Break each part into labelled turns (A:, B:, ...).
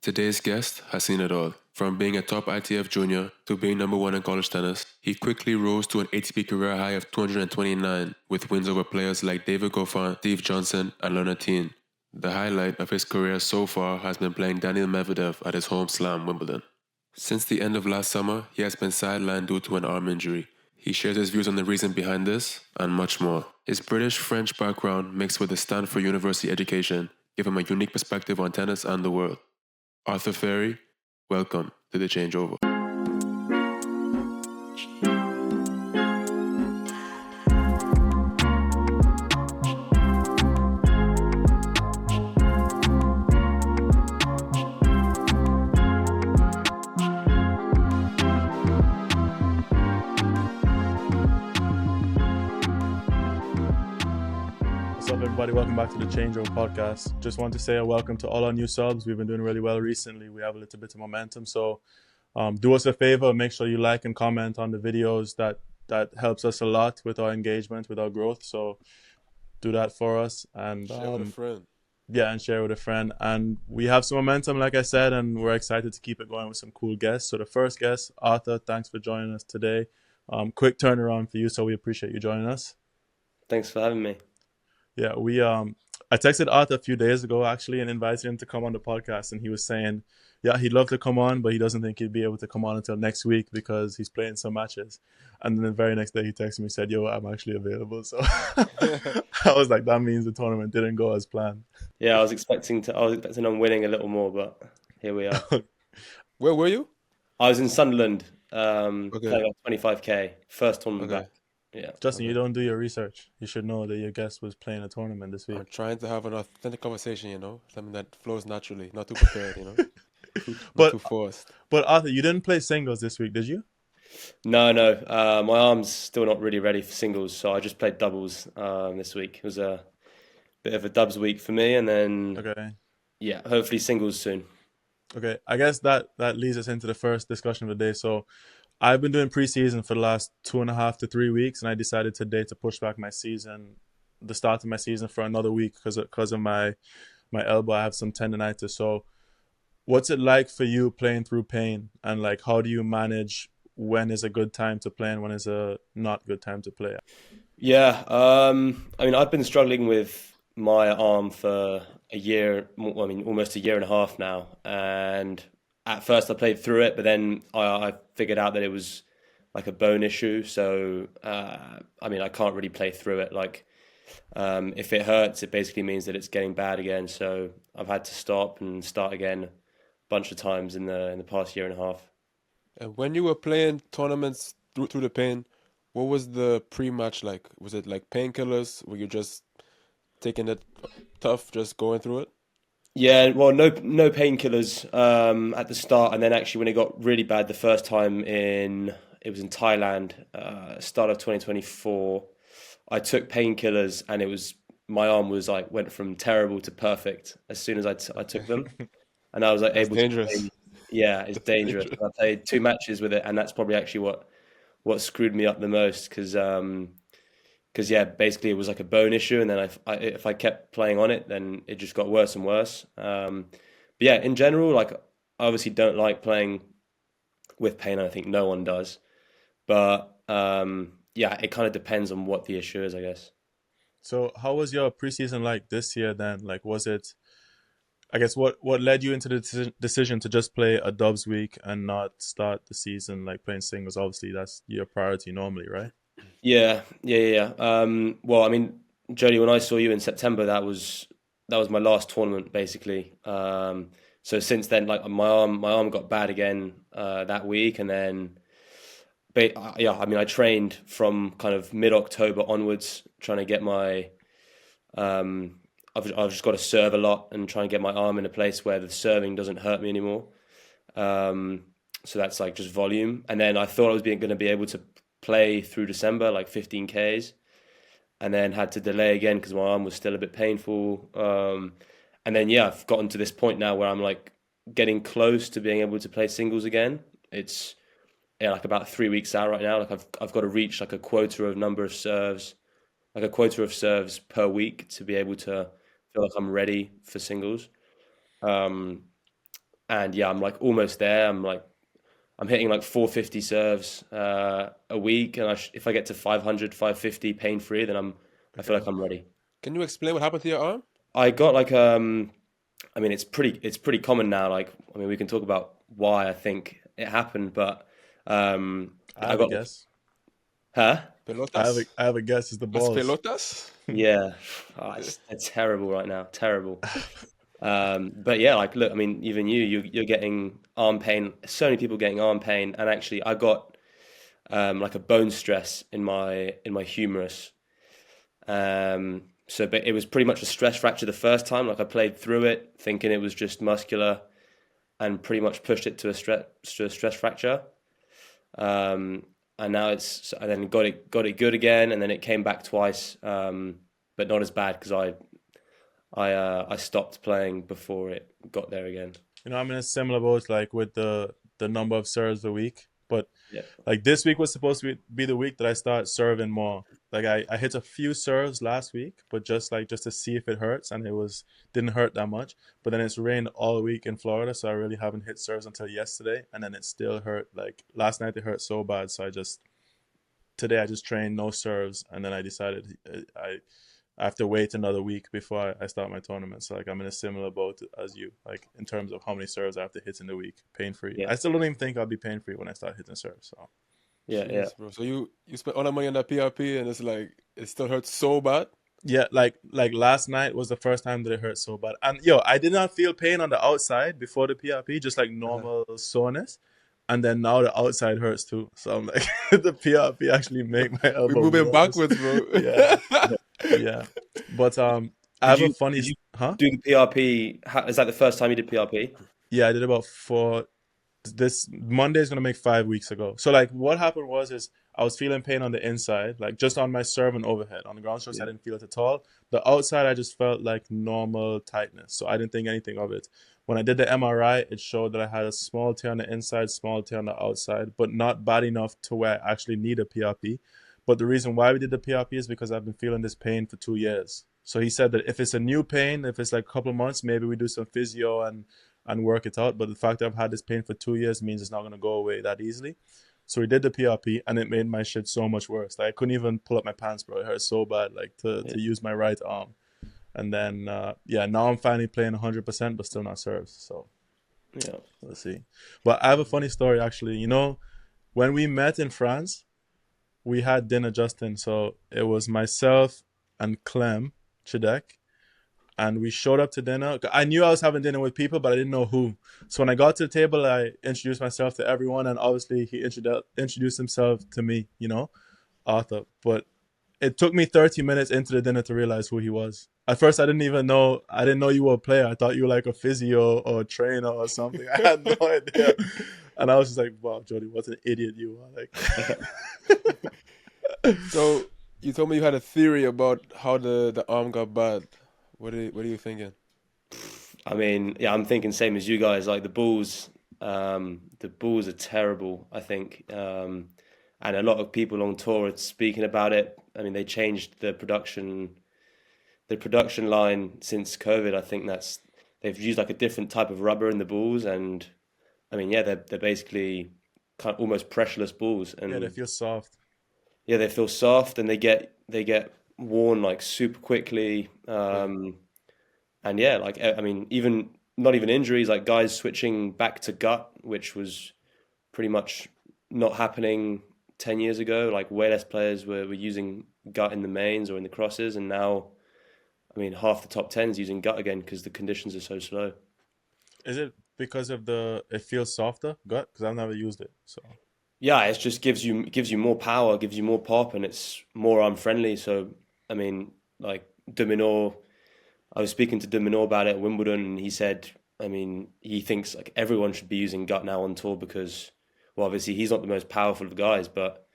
A: Today's guest has seen it all. From being a top ITF junior to being number one in college tennis, he quickly rose to an ATP career high of 229 with wins over players like David Goffin, Steve Johnson, and Leonard Thien. The highlight of his career so far has been playing Daniel Medvedev at his home slam, Wimbledon. Since the end of last summer, he has been sidelined due to an arm injury. He shares his views on the reason behind this and much more. His British-French background mixed with his Stanford University education give him a unique perspective on tennis and the world. Arthur Fery, welcome to the Changeover.
B: What's up, everybody? Welcome back to the Changeover Podcast. Just want to say a welcome to all our new subs. We've been doing really well recently. We have a little bit of momentum. So do us a favor. Make sure you like and comment on the videos. That helps us a lot with our engagement, with our growth. So do that for us. And
A: Share with a friend.
B: Yeah, and share with a friend. And we have some momentum, like I said, and we're excited to keep it going with some cool guests. So the first guest, Arthur, thanks for joining us today. Quick turnaround for you, so we appreciate you joining us.
C: Thanks for having me.
B: Yeah, I texted Arthur a few days ago actually and invited him to come on the podcast, and he was saying, yeah, he'd love to come on, but he doesn't think he'd be able to come on until next week because he's playing some matches. And then the very next day he texted me and said, yo, I'm actually available. So I was like, that means the tournament didn't go as planned.
C: Yeah, I was expecting on winning a little more, but here we are.
A: Where were you?
C: I was in Sunderland,
A: Okay.
C: playing like 25k, first tournament
A: Okay.
C: back. Yeah.
B: Justin, you don't do your research. You should know that your guest was playing a tournament this week.
A: I'm trying to have an authentic conversation, something that flows naturally, not too prepared, not too forced.
B: But Arthur, you didn't play singles this week, did you?
C: No. My arm's still not really ready for singles, so I just played doubles this week. It was a bit of a dubs week for me, and then
B: Okay.
C: hopefully singles soon.
B: Okay, I guess that leads us into the first discussion of the day. So I've been doing preseason for the last 2.5 to 3 weeks, and I decided today to push back the start of my season for another week because of my elbow. I have some tendonitis. So what's it like for you playing through pain, and like how do you manage when is a good time to play and when is a not good time to play?
C: Yeah, I've been struggling with my arm for a year, almost a year and a half now. And at first I played through it, but then I figured out that it was like a bone issue. So, I can't really play through it. Like, if it hurts, it basically means that it's getting bad again. So I've had to stop and start again a bunch of times in the past year and a half.
A: And when you were playing tournaments through the pain, what was the pre-match like? Was it like painkillers? Were you just taking it tough, just going through it?
C: Yeah, well, no painkillers at the start, and then actually when it got really bad the first time it was in Thailand, start of 2024, I took painkillers, and my arm was like went from terrible to perfect as soon as I took them, and I was like able
A: dangerous.
C: to play. Yeah, it's dangerous. I played 2 matches with it, and that's probably actually what screwed me up the most because basically it was like a bone issue, and then if I kept playing on it, then it just got worse and worse. But yeah, in general, like I obviously don't like playing with pain. I think no one does, but it kind of depends on what the issue is, I guess.
B: So how was your preseason like this year then? Like, was it, I guess, what led you into the decision to just play a dubs week and not start the season like playing singles? Obviously, that's your priority normally, right?
C: Yeah. Well, Jody, when I saw you in September, that was my last tournament basically. So since then, like my arm got bad again that week, and then I trained from kind of mid-October onwards, trying to get my I've just got to serve a lot and try and get my arm in a place where the serving doesn't hurt me anymore. So that's like just volume, and then I thought I was going to be able to play through December, like 15Ks, and then had to delay again because my arm was still a bit painful. And then, I've gotten to this point now where I'm like getting close to being able to play singles again. It's like about 3 weeks out right now. Like I've got to reach like a quota of number of serves, like a quota of serves per week to be able to feel like I'm ready for singles. and yeah, I'm like almost there. I'm hitting like 450 serves a week, and if I get to 500, 550 pain free, then I feel like I'm ready.
A: Can you explain what happened to your arm?
C: I got like I mean it's pretty common now. Like I mean we can talk about why I think it happened, but
B: I
C: I
B: have a
C: got like,
B: guess.
C: huh?
A: Pelotas?
B: I have a guess. It's the
A: Las
B: balls.
A: pelotas?
C: Yeah, it's terrible right now, terrible. But yeah, like look, I mean, even you're getting arm pain. So many people getting arm pain, and actually, I got like a bone stress in my humerus. But it was pretty much a stress fracture the first time. Like I played through it, thinking it was just muscular, and pretty much pushed it to a stress fracture. And now I then got it good again, and then it came back twice, but not as bad because I stopped playing before it got there again.
B: You know, I'm in a similar boat, like with the number of serves a week. But
C: Yeah,
B: like this week was supposed to be the week that I start serving more. Like I hit a few serves last week, but just to see if it hurts, and didn't hurt that much. But then it's rained all week in Florida, so I really haven't hit serves until yesterday, and then it still hurt. Like last night it hurt so bad, so today I just trained no serves, and then I decided I have to wait another week before I start my tournament. So like I'm in a similar boat as you, like in terms of how many serves I have to hit in the week, pain free.
C: yeah,
B: I still don't even think I'll be pain free when I start hitting serves. So
C: yeah, yeah.
A: Jeez, bro. So you spent all that money on that PRP and it's like it still hurts so bad?
B: yeah, like last night was the first time that it hurt so bad. And yo, I did not feel pain on the outside before the PRP, just like normal soreness. And then now the outside hurts too. So I'm like, the PRP actually make my
A: We're
B: elbow
A: moving
B: worse.
A: backwards, bro.
B: Yeah, yeah. But I have a funny,
C: Did you
B: huh?
C: do the PRP? Is that the first time you did PRP?
B: Yeah, I did about four. This Monday is gonna make 5 weeks ago. So like, what happened is I was feeling pain on the inside, like just on my serve and overhead. On the ground strokes, I
C: Yeah,
B: didn't feel it at all. The outside, I just felt like normal tightness, so I didn't think anything of it. When I did the MRI, it showed that I had a small tear on the inside, small tear on the outside, but not bad enough to where I actually need a PRP. But the reason why we did the PRP is because I've been feeling this pain for 2 years. So he said that if it's a new pain, if it's like a couple of months, maybe we do some physio and work it out. But the fact that I've had this pain for 2 years means it's not going to go away that easily. So we did the PRP, and it made my shit so much worse. Like I couldn't even pull up my pants, bro. It hurt so bad, like to
C: yeah,
B: use my right arm. And then yeah, now I'm finally playing 100%, but still not serves. So
C: yeah.
B: let's see. But I have a funny story actually. You know, when we met in France, we had dinner, Justin. So it was myself and Clem Chidek, and we showed up to dinner. I knew I was having dinner with people, but I didn't know who. So when I got to the table, I introduced myself to everyone, and obviously he introduced himself to me, you know, Arthur. But it took me 30 minutes into the dinner to realize who he was. At first, I didn't know you were a player. I thought you were like a physio or a trainer or something. I had no idea. And I was just like, wow, Jody, what an idiot you are. Like,
A: So you told me you had a theory about how the arm got bad. What are you thinking?
C: I mean, yeah, I'm thinking same as you guys. Like the balls are terrible. I think, and a lot of people on tour are speaking about it. I mean, they changed the production line since COVID. I think they've used like a different type of rubber in the balls, and I mean, yeah, they're basically kind of almost pressureless balls,
B: yeah, they
C: and
B: feel soft.
C: yeah, they feel soft and they get worn like super quickly.
A: Yeah.
C: And yeah, like I mean, even not even injuries, like guys switching back to gut, which was pretty much not happening 10 years ago. Like way less players were using gut in the mains or in the crosses, and now, I mean, half the top tens using gut again because the conditions are so slow.
B: Is it because of it feels softer gut? Because I've never used it. So
C: Yeah, it just gives you more power, gives you more pop, and it's more arm friendly. So I mean, like Dominor, I was speaking to Dominor about it at Wimbledon, and he said, I mean, he thinks like everyone should be using gut now on tour because, well, obviously he's not the most powerful of guys, but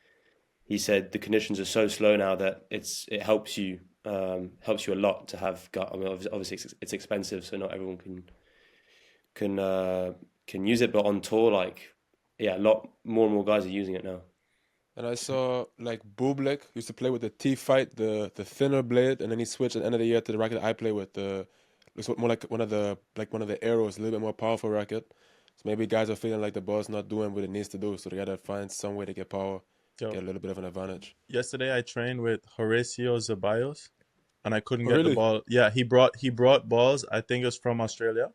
C: he said the conditions are so slow now that it helps you a lot to have gut. I mean, obviously it's expensive, so not everyone can use it, but on tour, like, yeah, a lot more and more guys are using it now.
A: And I saw like Bublik used to play with the T-Fight, the thinner blade, and then he switched at the end of the year to the racket I play with, the looks more like one of the arrows, a little bit more powerful racket. So maybe guys are feeling like the ball's not doing what it needs to do, so they gotta find some way to get power,
B: Yo,
A: get a little bit of an advantage.
B: yesterday I trained with Horacio Zeballos, and I couldn't
A: Oh,
B: get the
A: really?
B: ball. Yeah, he brought balls. I think it was from Australia,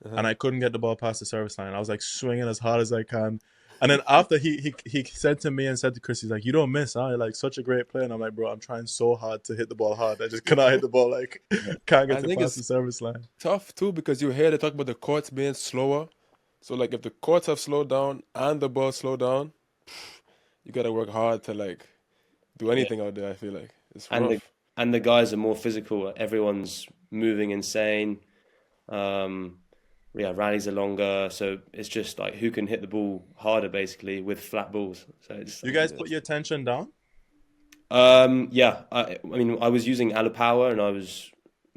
A: Uh-huh.
B: and I couldn't get the ball past the service line. I was like swinging as hard as I can. And then after he said to me and said to Chris, he's like, "You don't miss, huh? You're like such a great player." And I'm like, "Bro, I'm trying so hard to hit the ball hard. I just cannot hit the ball. Like, can't
A: I
B: get to
A: think
B: past the
A: it's
B: service line."
A: tough too because you hear they talk about the courts being slower. So like if the courts have slowed down and the ball slowed down, you gotta work hard to like do
C: Yeah,
A: anything out there. I feel like it's
C: and
A: rough.
C: the guys are more physical. Everyone's moving insane. Um, yeah, rallies are longer, so it's just like who can hit the ball harder, basically, with flat balls. So it's
B: You guys put your tension down.
C: yeah. I mean, I was using Power, and I was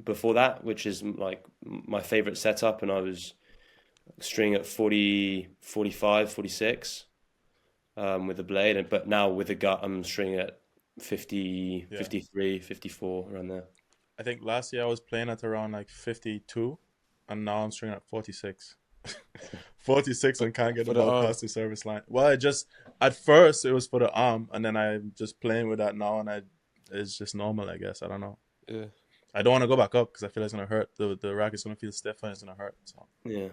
C: before that, which is like my favorite setup, and I was string at 40, 45, 46 with the blade, but now with the gut, I'm stringing at 50,
B: Yeah,
C: 53, 54 around there.
B: I think last year I was playing at around like 52, and now I'm stringing at 46. 46
A: For,
B: and can't get the
A: for the
B: ball
A: arm.
B: past the service line. Well, I just at first it was for the arm, and then I'm just playing with that now, and it's just normal, I guess. I don't know.
A: Yeah.
B: I don't want to go back up because I feel it's gonna hurt. The racket's gonna feel stiff and it's gonna hurt. So
C: Yeah.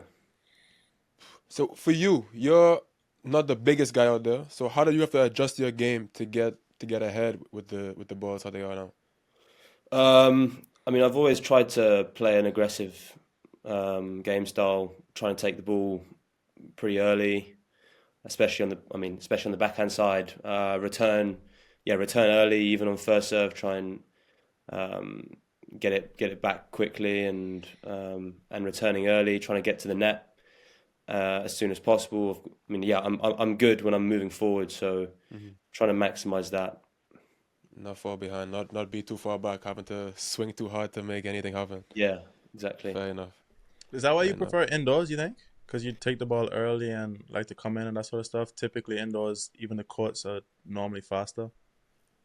A: So for you, you're not the biggest guy out there. So how do you have to adjust your game to get ahead with the balls how they are now?
C: I mean, I've always tried to play an aggressive game style, trying to take the ball pretty early, especially on the backhand side. Return early, even on first serve. Try and um, get it back quickly, and returning early, trying to get to the net as soon as possible. I mean, yeah, I'm good when I'm moving forward, so
A: Hmm.
C: trying to maximize that.
A: Not fall behind, not be too far back, having to swing too hard to make anything happen.
C: Yeah, exactly.
A: Fair enough.
B: is that why
A: Fair
B: you
A: enough.
B: prefer indoors? You think? Because you take the ball early and like to come in and that sort of stuff. Typically indoors, even the courts are normally faster.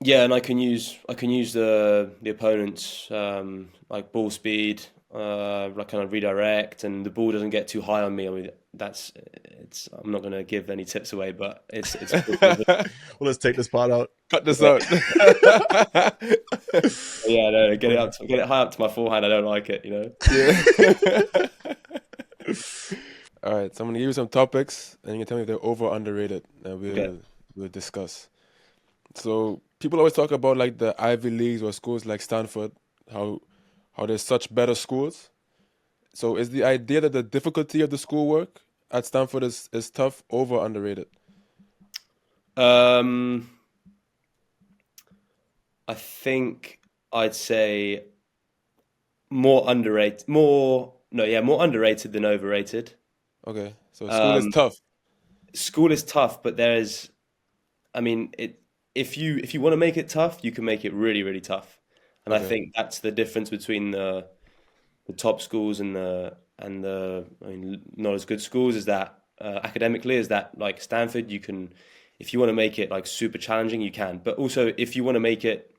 C: Yeah, and I can use the opponent's like ball speed, like kind of redirect, and the ball doesn't get too high on me. I mean, it's. I'm not gonna give any tips away, but it's.
B: Well, let's take this part out.
A: Cut this out.
C: Yeah, no, get it high up to my forehand. I don't like it, you know.
A: Yeah. All right, so I'm gonna give you some topics, and you can tell me if they're over or underrated, and
C: Okay.
A: we'll discuss. So people always talk about like the Ivy Leagues or schools like Stanford, how there's such better schools. So is the idea that the difficulty of the schoolwork at Stanford is tough over or underrated?
C: Um, I think I'd say more underrated, more no, yeah, more underrated than overrated.
A: Okay, so school is
C: Um,
A: tough.
C: School is tough, but I mean, if you want to make it tough, you can make it really, really tough. And I
A: Okay,
C: think that's the difference between the top schools and the I mean not as good schools is that academically is that like Stanford you can if you want to make it like super challenging you can, but also if you want to make it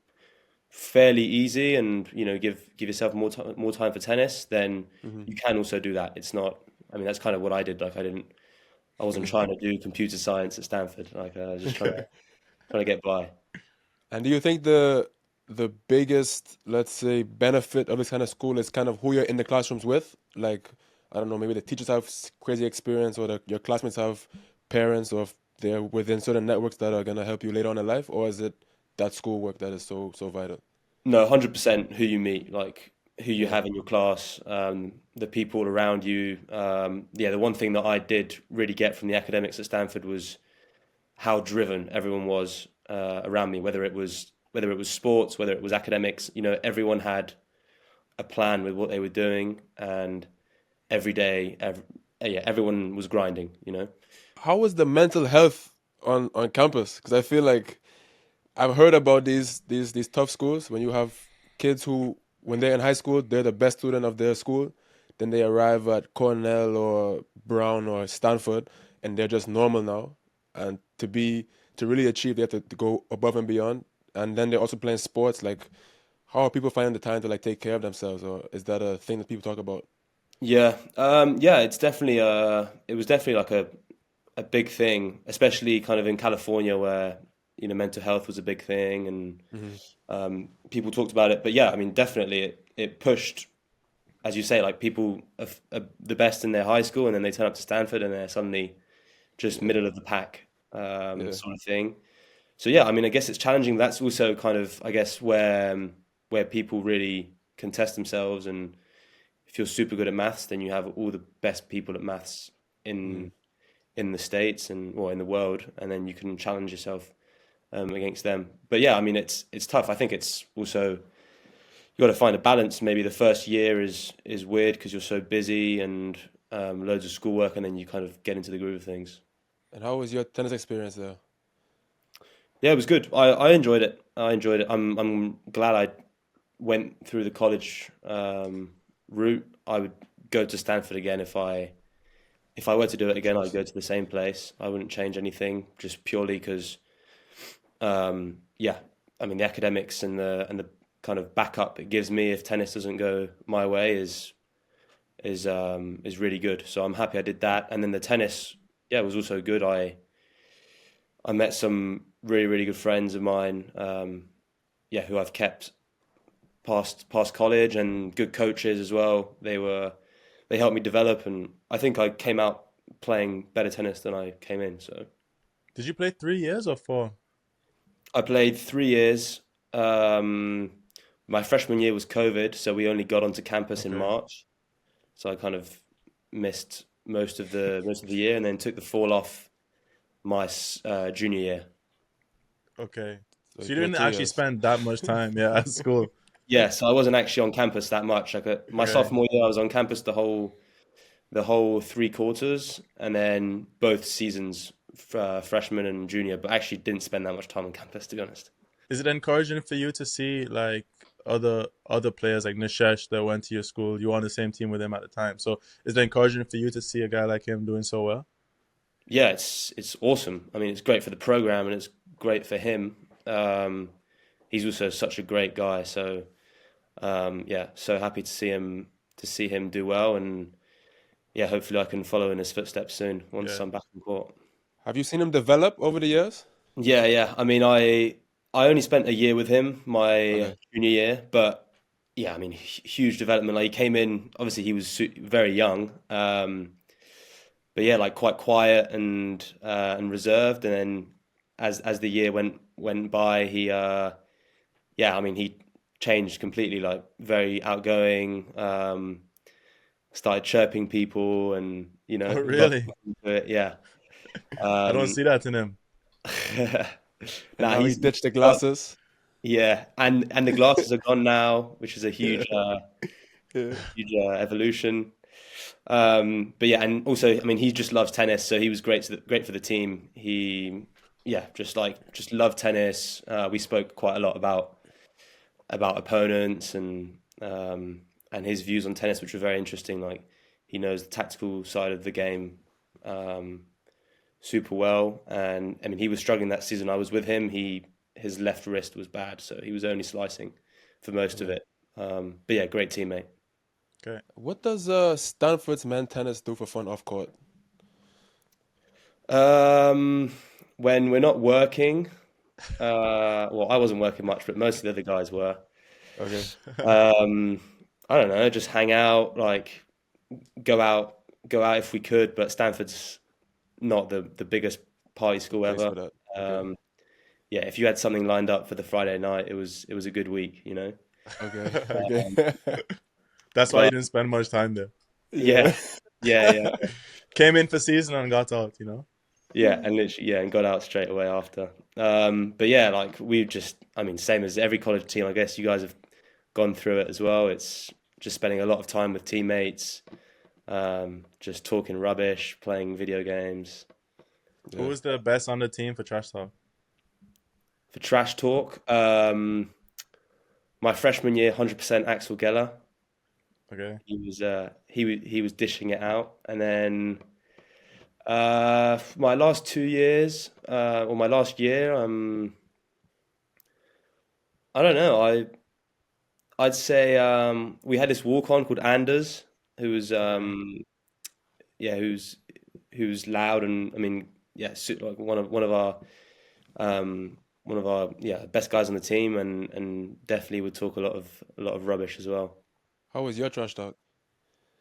C: fairly easy and give yourself more time for tennis, then
A: hmm,
C: you can also do that. It's not. I mean, that's kind of what I did. Like I wasn't trying to do computer science at Stanford. Like just trying to get by.
A: and do you think the biggest, let's say, benefit of this kind of school is kind of who you're in the classrooms with? Like, I don't know, maybe the teachers have crazy experience, or your classmates have parents, or if they're within certain networks that are gonna help you later on in life, or is it that schoolwork that is so vital?
C: No, 100% who you meet, like who you
A: Yeah.
C: have in your class, the people around you. Yeah, the one thing that I did really get from the academics at Stanford was how driven everyone was around me, whether it was sports, whether it was academics. Everyone had a plan with what they were doing, and every day, yeah, everyone was grinding.
A: How is the mental health on campus? Because I feel like I've heard about these tough schools when you have kids who, when they're in high school, they're the best student of their school. Then they arrive at Cornell or Brown or Stanford, and they're just normal now. And to really achieve, they have to go above and beyond. And then they're also playing sports. Like, How are people finding the time to like take care of themselves, or is that a thing that people talk about?
C: Yeah, yeah, it's definitely it was definitely like a big thing, especially kind of in California where mental health was a big thing and
A: Hmm.
C: people talked about it. But yeah, I mean, definitely it pushed, as you say, like people are the best in their high school, and then they turn up to Stanford and they're suddenly just
A: Yeah,
C: middle of the pack,
A: yeah,
C: sort of thing. So yeah, I mean, I guess it's challenging. That's also kind of, I guess, where people really can test themselves, and if you're super good at maths, then you have all the best people at maths
A: hmm,
C: in in the States and or in the world, and then you can challenge yourself against them. But yeah, I mean, it's tough. I think it's also you got to find a balance. Maybe the first year is weird because you're so busy and loads of schoolwork, and then you kind of get into the groove of things.
A: And how was your tennis experience there?
C: Yeah, it was good. I enjoyed it. I enjoyed it. I'm glad I went through the college route. I would go to Stanford again if I were to do it again. I'd go to the same place. I wouldn't change anything, just purely because yeah, I mean the academics and the kind of backup it gives me if tennis doesn't go my way is really good. So I'm happy I did that. And then the tennis, yeah, was also good. I met some really really good friends of mine, yeah, who I've kept past college, and good coaches as well. They helped me develop, and I think I came out playing better tennis than I came in. So
B: Did you play 3 years or 4?
C: I played 3 years. Um, my freshman year was COVID, so we only got onto campus in
B: Okay.
C: March. So I kind of missed most of the year, and then took the fall off my junior year.
B: Okay.
A: So you
B: So you
A: played
B: didn't
A: two
B: actually
A: years.
B: spend that much time, yeah, at school.
C: Yeah, so I wasn't actually on campus that much. Like my
B: Okay.
C: sophomore year, I was on campus the whole 3 quarters, and then both seasons, freshman and junior. But actually, didn't spend that much time on campus, to be honest.
B: Is it encouraging for you to see like other players like Nishesh that went to your school? You were on the same team with him at the time. So is it encouraging for you to see a guy like him doing so well?
C: Yeah, it's awesome. I mean, it's great for the program and it's great for him. He's also such a great guy. So yeah, so happy to see him do well, and yeah, hopefully I can follow in his footsteps soon once
B: Yeah.
C: I'm back in court.
A: Have you seen him develop over the years?
C: Yeah, yeah. I mean, I only spent a year with him, my
A: Okay.
C: junior year, but yeah, I mean, huge development. Like he came in, obviously he was very young, but yeah, like quite quiet and reserved. And then as the year went by, yeah, I mean, he changed completely. Like very outgoing, started chirping people, and
B: Oh,
C: got
B: really?
C: into it. Yeah.
B: I don't
C: Um,
B: see that in him.
A: And
C: nah,
A: now he
C: he's
A: ditched the
C: got.
A: glasses.
C: Yeah, and the glasses are gone now, which is a
A: Yeah. Yeah.
C: huge evolution. But yeah, and also, I mean, he just loves tennis, so he was great for the team. Yeah, just loved tennis. We spoke quite a lot about opponents and his views on tennis, which were very interesting. Like he knows the tactical side of the game um, super well, and I mean, he was struggling that season. I was with him. His left wrist was bad, so he was only slicing for most of
A: Yeah.
C: it. But yeah, great teammate.
B: Okay.
A: What does Stanford's men tennis do for fun off court?
C: Um, when we're not working, well, I wasn't working much, but most of the other guys were.
A: Okay.
C: Um, I don't know, just hang out, like go out, go out if we could. But Stanford's not the biggest party school
A: Place
C: ever.
A: for that. Okay.
C: Um, yeah, if you had something lined up for the Friday night, it was a good week.
A: Okay.
C: Um,
A: Okay.
B: That's why you
C: but
B: didn't spend much time there.
C: yeah,
A: Yeah.
C: yeah, yeah,
B: Came in for season and got out, you know?
C: yeah, and literally, yeah, and got out straight away after. But yeah, like we just, I mean, same as every college team. I guess you guys have gone through it as well. It's just spending a lot of time with teammates, just talking rubbish, playing video games.
B: Who
A: Yeah.
B: was the best on the team for trash talk?
C: For trash talk, my freshman year, 100% Axel Geller.
B: Okay.
C: He was dishing it out, and then my last 2 years, my last year, I don't know. I'd say we had this walk-on called Anders, who was yeah, who's loud and I mean yeah, like one of our yeah best guys on the team and definitely would talk a lot of rubbish as well.
D: How was your trash talk?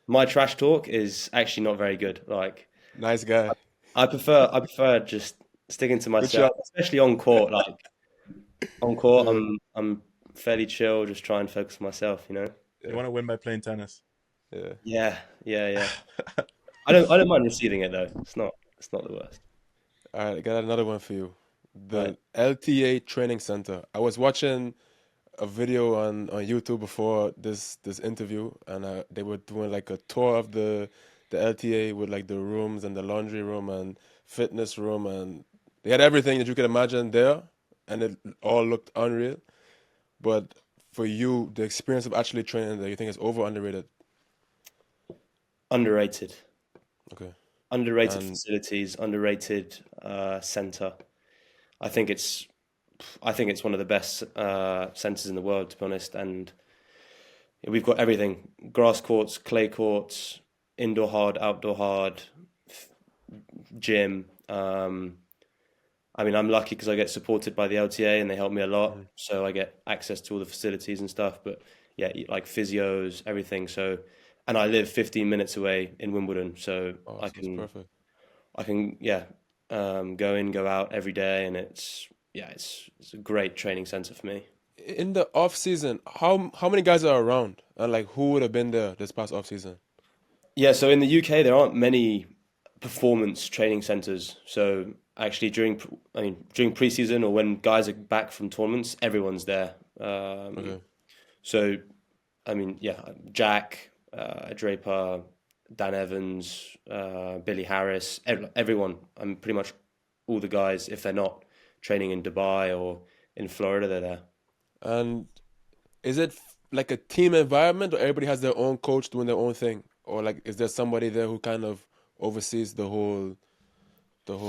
C: My trash talk is actually not very good. Like
D: Nice guy.
C: I prefer just sticking to
D: Good
C: myself,
D: shot.
C: especially on court. Like on court,
D: Yeah,
C: I'm fairly chill, just try and focus on myself. You know.
B: You
D: yeah,
B: want to win by playing tennis.
D: yeah.
C: Yeah, yeah. I don't mind receiving it though. It's not the worst.
D: All right, I got another one for you.
C: Right.
D: The LTA Training Center. I was watching a video on YouTube before this interview, and they were doing like a tour of the LTA with like the rooms and the laundry room and fitness room, and they had everything that you could imagine there, and it all looked unreal. But for you, the experience of actually training there, you think it's over or underrated?
C: Underrated.
D: Okay.
C: Underrated
D: And
C: facilities, underrated center. I think it's I think it's one of the best centers in the world, to be honest. And we've got everything: grass courts, clay courts, indoor hard, outdoor hard, gym. I mean, I'm lucky because I get supported by the LTA and they help me a lot,
D: mhm.
C: so I get access to all the facilities and stuff. But yeah, like physios, everything. So, and I live 15 minutes away in Wimbledon, so
D: Oh, so it's perfect.
C: I can yeah go in, go out every day, and it's a great training center for me.
D: In the off season, how many guys are around? And like who would have been there this past off season?
C: Yeah, so in the UK there aren't many performance training centers. So actually during preseason or when guys are back from tournaments, everyone's there.
D: Okay.
C: So I mean, yeah, Jack, Draper, Dan Evans, Billy Harris, everyone. I'm pretty much all the guys. If they're not training in Dubai or in Florida, they're there.
D: And is it like a team environment or everybody has their own coach doing their own thing? Or like is there somebody there who kind of oversees the whole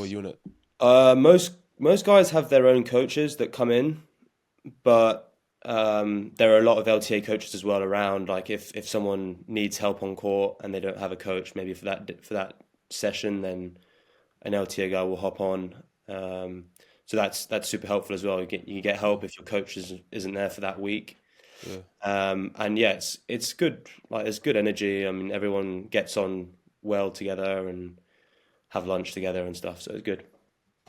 D: unit?
C: Most guys have their own coaches that come in, but there are a lot of LTA coaches as well around. Like if someone needs help on court and they don't have a coach, maybe for that session, then an LTA guy will hop on. So that's super helpful as well. You get help if your coach isn't there for that week.
D: Yeah.
C: And yeah, it's good. Like there's good energy. I mean, everyone gets on well together and have lunch together and stuff. So it's good.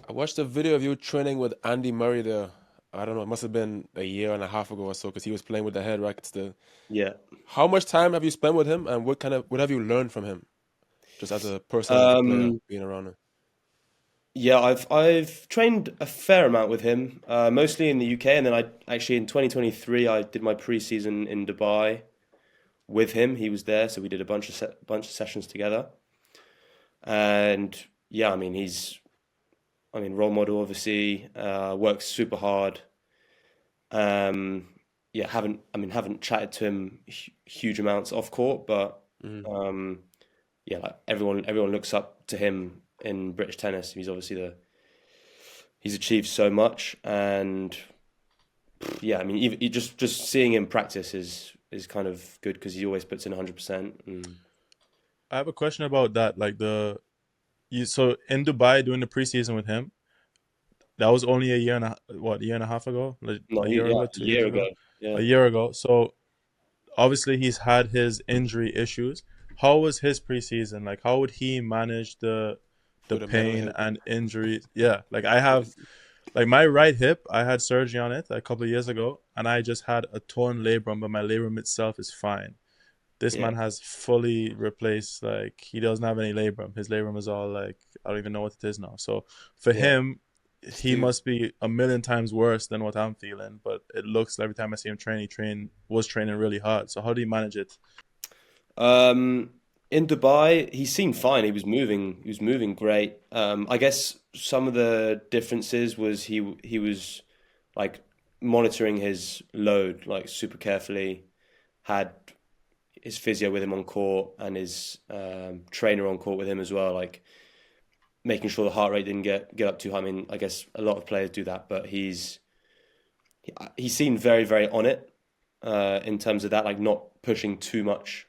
D: I watched a video of you training with Andy Murray there. I don't know, it must have been a year and a half ago or so because he was playing with the head racket still.
C: Yeah.
D: How much time have you spent with him and what have you learned from him? Just as a person and as a player
C: Um,
D: being around him.
C: yeah, I've trained a fair amount with him, mostly in the UK, and then I actually in 2023 I did my preseason in Dubai with him. He was there, so we did a bunch of sessions together. And yeah, I mean I mean role model obviously, works super hard. Um, yeah, haven't chatted to him huge amounts off court, but
D: Hmm.
C: um, yeah, like everyone looks up to him in British tennis. He's obviously the he's achieved so much, and yeah, I mean, even just seeing him practice is kind of good because he always puts in 100%. And
B: I have a question about that. Like so in Dubai doing the preseason with him, that was only a year and a half ago, like
C: no,
B: a year
C: yeah,
B: ago,
C: a
B: 2 years
C: year ago,
B: ago,
C: yeah.
B: a year ago. So obviously he's had his injury issues. How was his preseason? Like how would he manage the
D: With a metal
B: pain
D: hip.
B: and injuries? Yeah, like I have like my right hip, I had surgery on it a couple of years ago, and I just had a torn labrum, but my labrum itself is fine. This
C: Yeah,
B: man has fully replaced, like he doesn't have any labrum. His labrum is all like I don't even know what it is now. So for
C: yeah.
B: him, he
D: Steve,
B: must be a million times worse than what I'm feeling. But it looks every time I see him train, was training really hard. So how do you manage it?
C: Um, in Dubai, he seemed fine. He was moving great. I guess some of the differences was he was like monitoring his load like super carefully. Had his physio with him on court and his trainer on court with him as well, like making sure the heart rate didn't get up too high. I mean, I guess a lot of players do that, but he seemed very very on it. in terms of that, like not pushing too much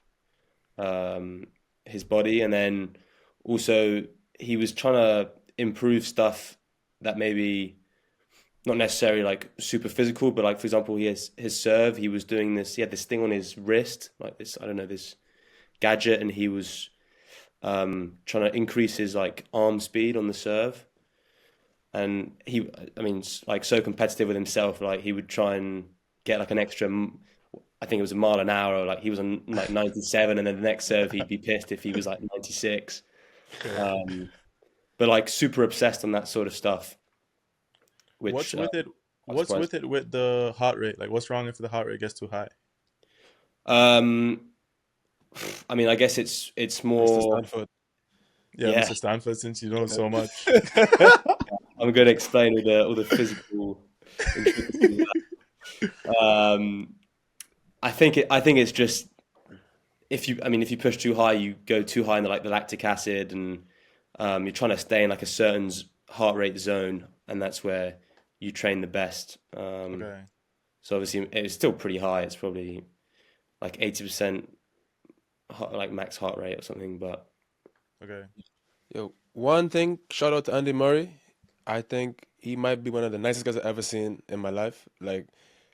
C: his body. And then also he was trying to improve stuff that maybe not necessarily like super physical, but like, for example, his serve, he had this thing on his wrist, like this, I don't know, this gadget, and he was trying to increase his like arm speed on the serve. And like so competitive with himself, like he would try and get like an extra, I think it was a mile an hour, like he was on like 97, and then the next serve he'd be pissed if he was like 96. But like super obsessed on that sort of stuff.
B: What's with it with the heart rate? Like, what's wrong if the heart rate gets too high?
C: I mean, I guess it's more.
D: Mr. Stanford.
B: Yeah, Mr. Stanford, since you know so much.
C: I'm going to explain all the physical intricacies of that. I think it's just if you push too high, you go too high in the lactic acid, and you're trying to stay in like a certain heart rate zone, and that's where you train the best.
B: Okay.
C: So obviously it's still pretty high. It's probably like 80% like max heart rate or something. But
B: okay.
D: Yo, one thing, shout out to Andy Murray. I think he might be one of the nicest guys I've ever seen in my life. Like,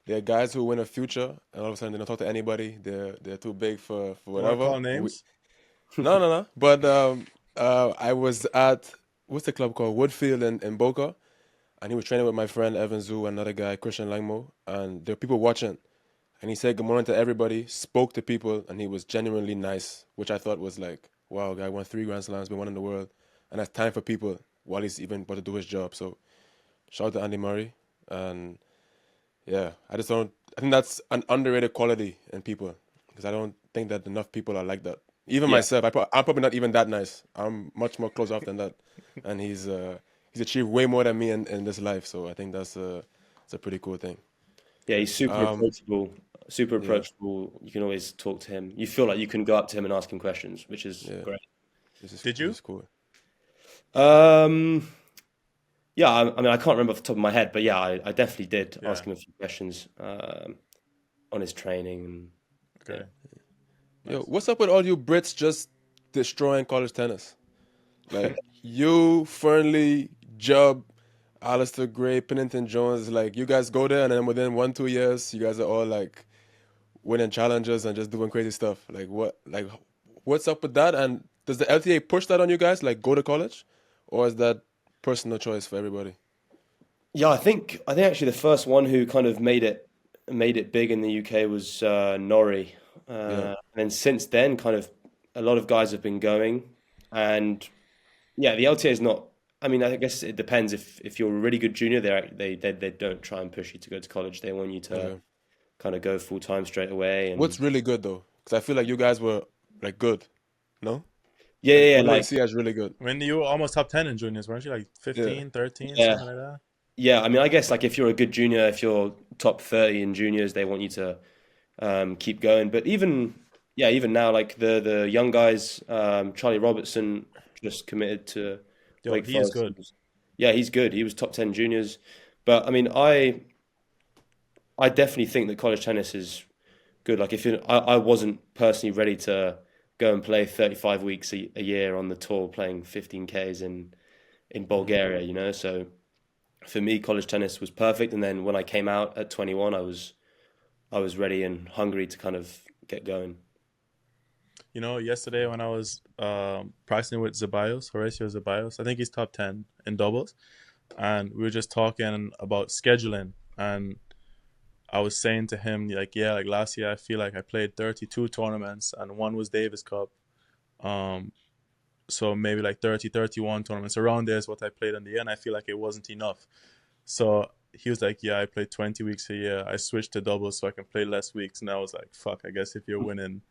D: there are guys who win a future, and all of a sudden they don't talk to anybody. They're too big for whatever.
B: Call names?
D: No. But I was at, what's the club called? Woodfield in Boca. And he was training with my friend Evan Zhu, another guy, Christian Langmo. And there were people watching. And he said good morning to everybody, spoke to people, and he was genuinely nice, which I thought was like, wow, guy won 3 Grand Slams, been one in the world. And has time for people while he's even about to do his job. So shout out to Andy Murray. And yeah, I think that's an underrated quality in people, because I don't think that enough people are like that. Even myself, I'm probably not even that nice. I'm much more closed off than that. And he's achieved way more than me in this life. So I think it's a pretty cool thing.
C: Yeah, he's super approachable. Super approachable. You can always talk to him. You feel like you can go up to him and ask him questions, which is great.
B: Did you?
D: This is cool.
C: Yeah, I mean, I can't remember off the top of my head, but yeah, I definitely did ask him a few questions on his training.
B: Okay.
D: Yo, what's up with all you Brits just destroying college tennis? Like, you, Fernley, Jubb, Alistair Gray, Pennington Jones, like, you guys go there, and then within 1-2 years, you guys are all like winning challenges and just doing crazy stuff. Like, what's up with that? And does the LTA push that on you guys? Like, go to college, or is that personal choice for everybody?
C: Yeah, I think actually the first one who kind of made it big in the UK was Norrie. And since then, kind of a lot of guys have been going, and yeah, the LTA is not. I mean, I guess it depends. If you're a really good junior, they don't try and push you to go to college. They want you to kind of go full time straight away. And
D: what's really good though? Because I feel like you guys were like good, no?
C: Yeah.
D: Like, see as really good.
B: When you were almost top 10 in juniors, weren't you? Like 15, 13,
C: Yeah.
B: something like that?
C: Yeah, I mean, I guess like if you're a good junior, if you're top 30 in juniors, they want you to keep going. But even now, like the young guys, Charlie Robertson just committed to Wake
B: he is
C: Forest.
B: good.
C: Yeah, he's good. He was top 10 juniors. But I mean, I definitely think that college tennis is good. Like I wasn't personally ready to go and play 35 weeks a year on the tour, playing 15Ks in Bulgaria, you know. So for me, college tennis was perfect. And then when I came out at 21, I was ready and hungry to kind of get going.
B: You know, yesterday when I was practicing with Horacio Zeballos, I think he's top 10 in doubles. And we were just talking about scheduling. And I was saying to him, like last year I feel like I played 32 tournaments and one was Davis Cup. So maybe like 30, 31 tournaments. Around there is what I played in the year, and I feel like it wasn't enough. So he was like, I play 20 weeks a year. I switched to doubles so I can play less weeks. And I was like, fuck, I guess if you're winning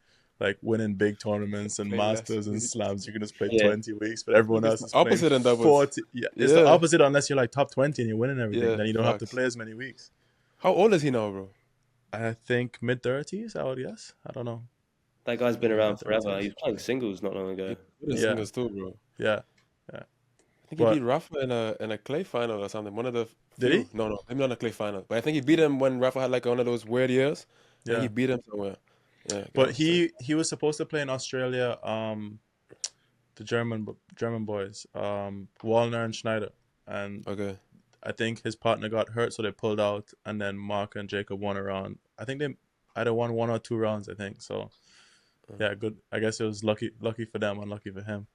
B: big tournaments and masters and slams, you can just play 20 weeks. But everyone else is
D: opposite in doubles.
B: 40. Yeah, it's the opposite unless you're like top 20 and you're winning everything. Then you don't have to play as many weeks.
D: How old is he now, bro?
B: I think mid-30s, I would guess. I don't know.
C: That guy's been around forever. He was playing singles not long ago.
D: Singles too, bro.
B: Yeah.
D: I think he beat Rafa in a clay final or something. One of the
B: Did he?
D: No, maybe not a clay final. But I think he beat him when Rafa had like one of those weird years, I think he
B: Yeah.
D: beat him somewhere. Yeah,
B: But
D: so,
B: he was supposed to play in Australia, the German boys, Wallner and Schneider. And
D: okay.
B: I think his partner got hurt, so they pulled out, and then Mark and Jacob won a round. I think they either won 1 or 2 rounds, I think. So yeah, good. I guess it was lucky for them, unlucky for him.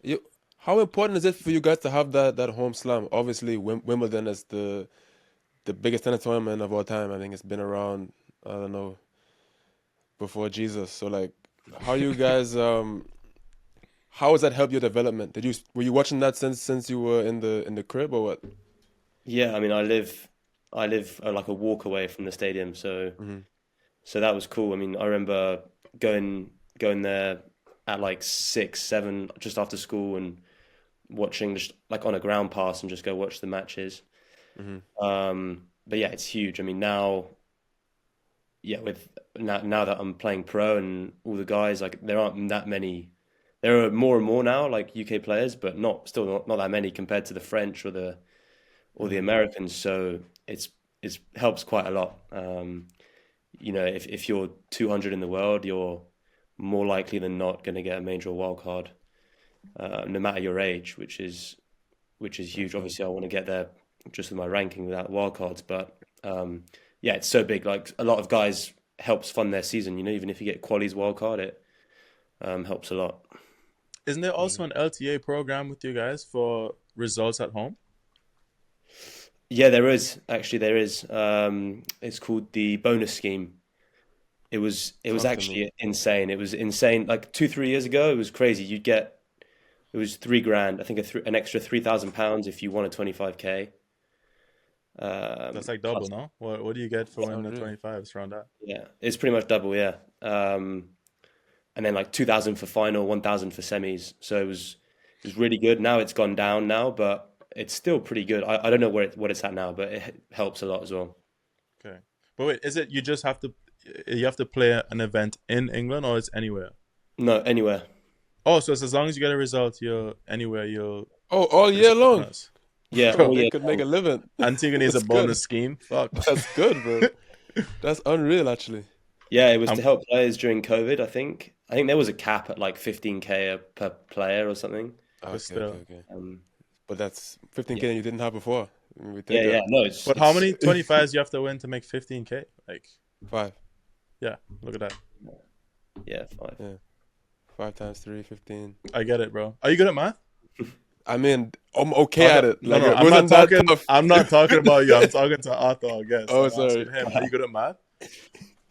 D: Yeah. How important is it for you guys to have that home slam? Obviously, Wimbledon is the biggest tennis tournament of all time. I think it's been around, I don't know, before Jesus. So like, how you guys how has that helped your development? Were you watching that since you were in the crib or what?
C: Yeah, I mean, I live like a walk away from the stadium, so
D: Hmm.
C: so that was cool. I mean, I remember going there at like 6, 7, just after school, and watching just like on a ground pass and just go watch the matches.
D: Hmm.
C: But yeah, it's huge. I mean, now, yeah, with now that I'm playing pro and all the guys, like there aren't that many. There are more and more now, like UK players, but not that many compared to the French or the Americans. So it's helps quite a lot. You know, if you're 200 in the world, you're more likely than not going to get a major wild card, no matter your age, which is huge. Obviously, I want to get there just with my ranking without wild cards, but yeah, it's so big. Like a lot of guys helps fund their season. You know, even if you get qualies wild card, it helps a lot.
B: Isn't there also an LTA program with you guys for results at home?
C: Yeah, there is actually there is. It's called the bonus scheme. It was
D: Talk to me.
C: actually insane. It was insane. Like 2, 3 years ago, it was crazy. It was 3 grand. I think an extra £3,000 if you won a 25K.
B: That's like double,
C: Plus,
B: no? What do you get for
D: That's
B: winning the
D: unreal.
B: 25? It's around that.
C: yeah, it's pretty much double. Yeah, and then like 2,000 for final, 1,000 for semis. So it was really good. Now it's gone down now, but it's still pretty good. I don't know what it's at now, but it helps a lot as well.
B: Okay. But wait, is it you have to play an event in England or it's anywhere?
C: No, anywhere.
B: Oh, so it's as long as you get a result, you're anywhere, you'll
D: Oh, all
B: there's
D: year
B: a
D: long.
B: bonus.
C: Yeah,
D: Bro,
C: all
D: they
C: year
D: could make a
C: long.
D: living.
B: Antigua needs a
D: That's good.
B: bonus scheme. Fuck.
D: That's good, bro. That's unreal, actually.
C: Yeah, it was to
B: I'm,
C: help players during COVID, I think. I think there was a cap at like 15K per player or something.
B: but
D: Okay, okay,
B: still.
D: okay.
C: Um,
D: But that's
C: yeah,
D: 15K you didn't have before. When we
C: yeah,
D: think
C: yeah. No, it's
B: But how
C: it's
B: many 25s you have to win to make 15K? Like,
D: 5.
B: yeah, look at that.
C: yeah, 5.
D: Yeah. 5 times 3, 15.
B: I get it, bro. Are you good at math?
D: I mean, I'm okay at it.
B: No,
D: Like,
B: no,
D: it wasn't that tough.
B: I'm not talking about you. I'm talking to Arthur, I guess.
D: Oh,
B: I'm
D: sorry.
B: asking him. Are you good at math?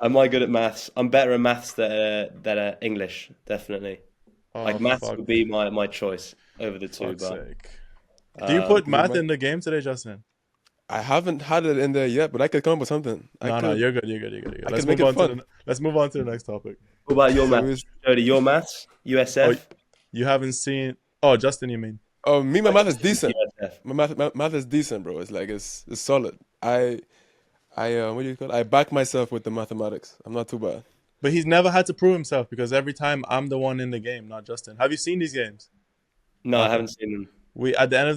C: Am I good at maths? I'm better at maths than English, definitely.
B: Oh,
C: Like maths
B: fuck.
C: would be my choice over the two,
B: Fuck's
C: but
B: sake. Do you put
C: um,
B: math in the game today, Justin?
D: I haven't had it in there yet, but I could come up with something.
B: No, you're good. You're good.
D: I
B: Let's
D: could make
B: move
D: it
B: on to
D: fun.
B: let's move on to the next topic.
C: what about your
D: So
C: maths, Jody? Your maths,
B: Oh,
C: USF,
B: you haven't seen? Oh, Justin, you mean?
D: my math is decent.
C: USF.
D: My math is decent, bro. It's like it's solid. I what do you call it? I back myself with the mathematics. I'm not too bad.
B: But he's never had to prove himself because every time I'm the one in the game, not Justin. Have you seen these games?
C: No, I
B: Okay.
C: haven't seen them.
B: We at the end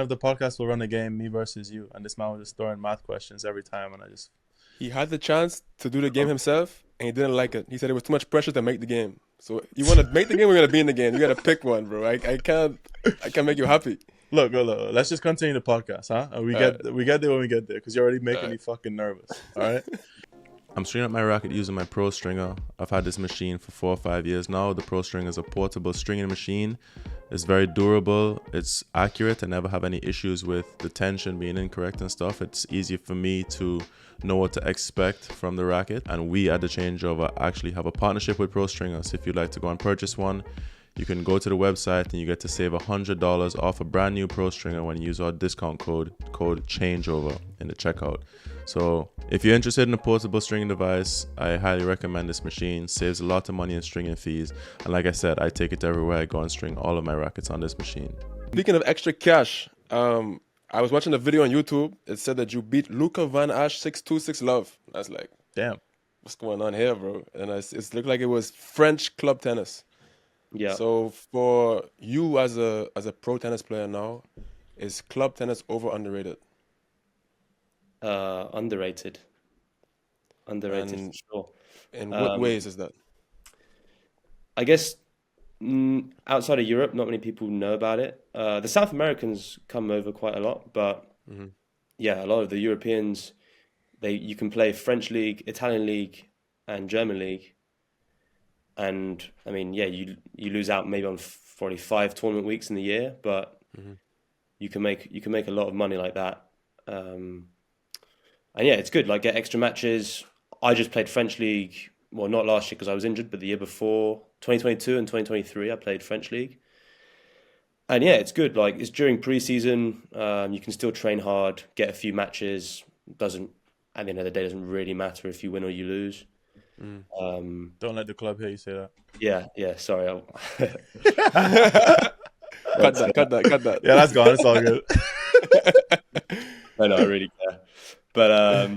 B: of the podcast we'll run a game, me versus you, and this man was just throwing math questions every time, and I just
D: He had the chance to do the game himself, and he didn't like it. He said it was too much pressure to make the game. So you want to make the game, we're gonna be in the game. You gotta pick one, bro. I can't make you happy.
B: look. Let's just continue the podcast, huh? And we get there when we get there because you're already making me fucking nervous. All right. I'm stringing up my racket using my Pro Stringer. I've had this machine for 4 or 5 years now. The Pro Stringer is a portable stringing machine. It's very durable. It's accurate. I never have any issues with the tension being incorrect and stuff. It's easy for me to know what to expect from the racket. And we at the Changeover actually have a partnership with Pro Stringer. So if you'd like to go and purchase one, you can go to the website and you get to save $100 off a brand new Pro Stringer when you use our discount code Changeover in the checkout. So if you're interested in a portable stringing device, I highly recommend this machine. Saves a lot of money in stringing fees. And like I said, I take it everywhere I go and string all of my rackets on this machine.
D: Speaking of extra cash, I was watching a video on YouTube. It said that you beat Luca Van Ash 6-2, 6-love. I was like,
B: Damn.
D: what's going on here, bro? And it looked like it was French club tennis.
C: Yeah.
D: So for you as a pro tennis player now, is club tennis over underrated?
C: Underrated. Underrated
D: And
C: for sure.
D: in what ways is that?
C: I guess outside of Europe, not many people know about it. The South Americans come over quite a lot, but yeah, a lot of the Europeans, you can play French league, Italian league, and German league. And I mean, yeah, you lose out maybe on probably 5 tournament weeks in the year, but you can make a lot of money like that. And yeah, it's good. Like, get extra matches. I just played French league. Well, not last year because I was injured, but the year before, 2022 and 2023, I played French league. And yeah, it's good. Like, it's during pre-season. You can still train hard, get a few matches. Doesn't, at the end of the day, doesn't really matter if you win or you lose.
B: Don't let the club hear you say that.
C: Yeah. Sorry.
D: Cut that.
B: Yeah, that's gone. It's all good.
C: No, I really care. But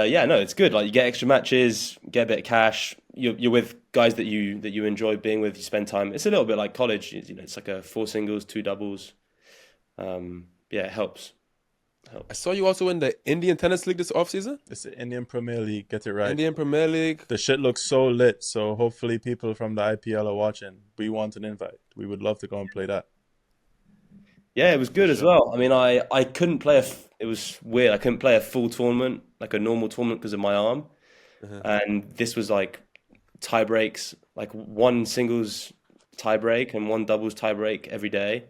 C: yeah, no, it's good. Like, you get extra matches, get a bit of cash. You're with guys that you enjoy being with. You spend time. It's a little bit like college. It's like a 4 singles, 2 doubles. Yeah, it helps.
D: I saw you also in the Indian Tennis League this offseason.
B: It's the Indian Premier League. Get it right.
D: Indian Premier League.
B: The shit looks so lit. So hopefully people from the IPL are watching. We want an invite. We would love to go and play that.
C: Yeah, it was good as well. I mean, I couldn't play it was weird. I couldn't play a full tournament, like a normal tournament, because of my arm. And this was like tie breaks, like 1 singles tie break and 1 doubles tie break every day.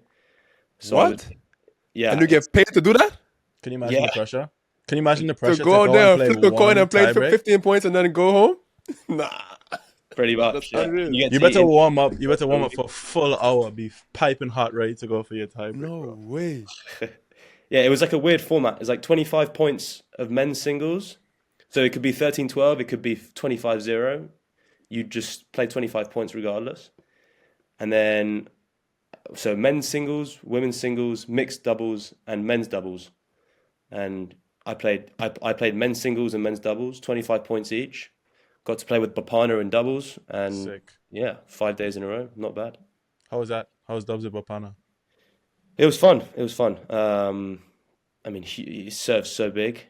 C: So
D: what?
C: Yeah.
D: And you get paid to do that?
B: Can you imagine the pressure? Can you imagine the pressure
D: to go out there,
B: and
D: flip a coin and play for 15 points and then go home? Nah.
C: Pretty much. Yeah.
B: You better warm up. You better warm up for a full hour. Be piping hot, ready to go for your tie break.
D: No way.
C: Yeah, it was like a weird format. It's like 25 points of men's singles. So it could be 13-12. It could be 25-0. You just play 25 points regardless. And then, so men's singles, women's singles, mixed doubles, and men's doubles. And I played men's singles and men's doubles, 25 points each. Got to play with Bapana in doubles, and
B: Sick.
C: Yeah, 5 days in a row, not bad.
B: How was that? How was dubs with Bapana?
C: It was fun. I mean, he serves so big.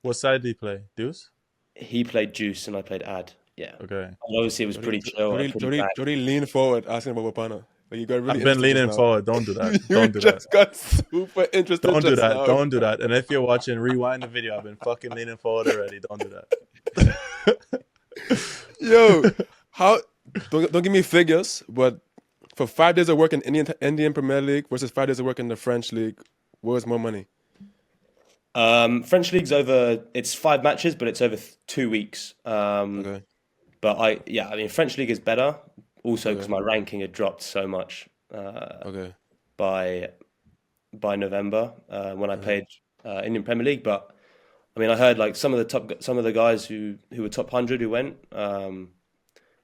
B: What side did he play? Deuce?
C: He played Juice, and I played Ad. Yeah.
B: Okay.
C: And obviously, it was pretty chill.
D: Jody leaned forward asking about Wapana. Like, you got really
B: I've been leaning forward. Don't do that. Don't do that.
D: Got super interested.
B: Don't do that.
D: Now.
B: Don't do that. And if you're watching, rewind the video. I've been fucking leaning forward already. Don't do that.
D: Yo, don't give me figures, but for 5 days of work in Indian Premier League versus 5 days of work in the French League, what was more money?
C: French League's over. It's 5 matches, but it's over 2 weeks.
D: Okay.
C: But I mean, French League is better. Also, because my ranking had dropped so much. By November when I played Indian Premier League, but I mean, I heard like some of the guys who were top 100 who went.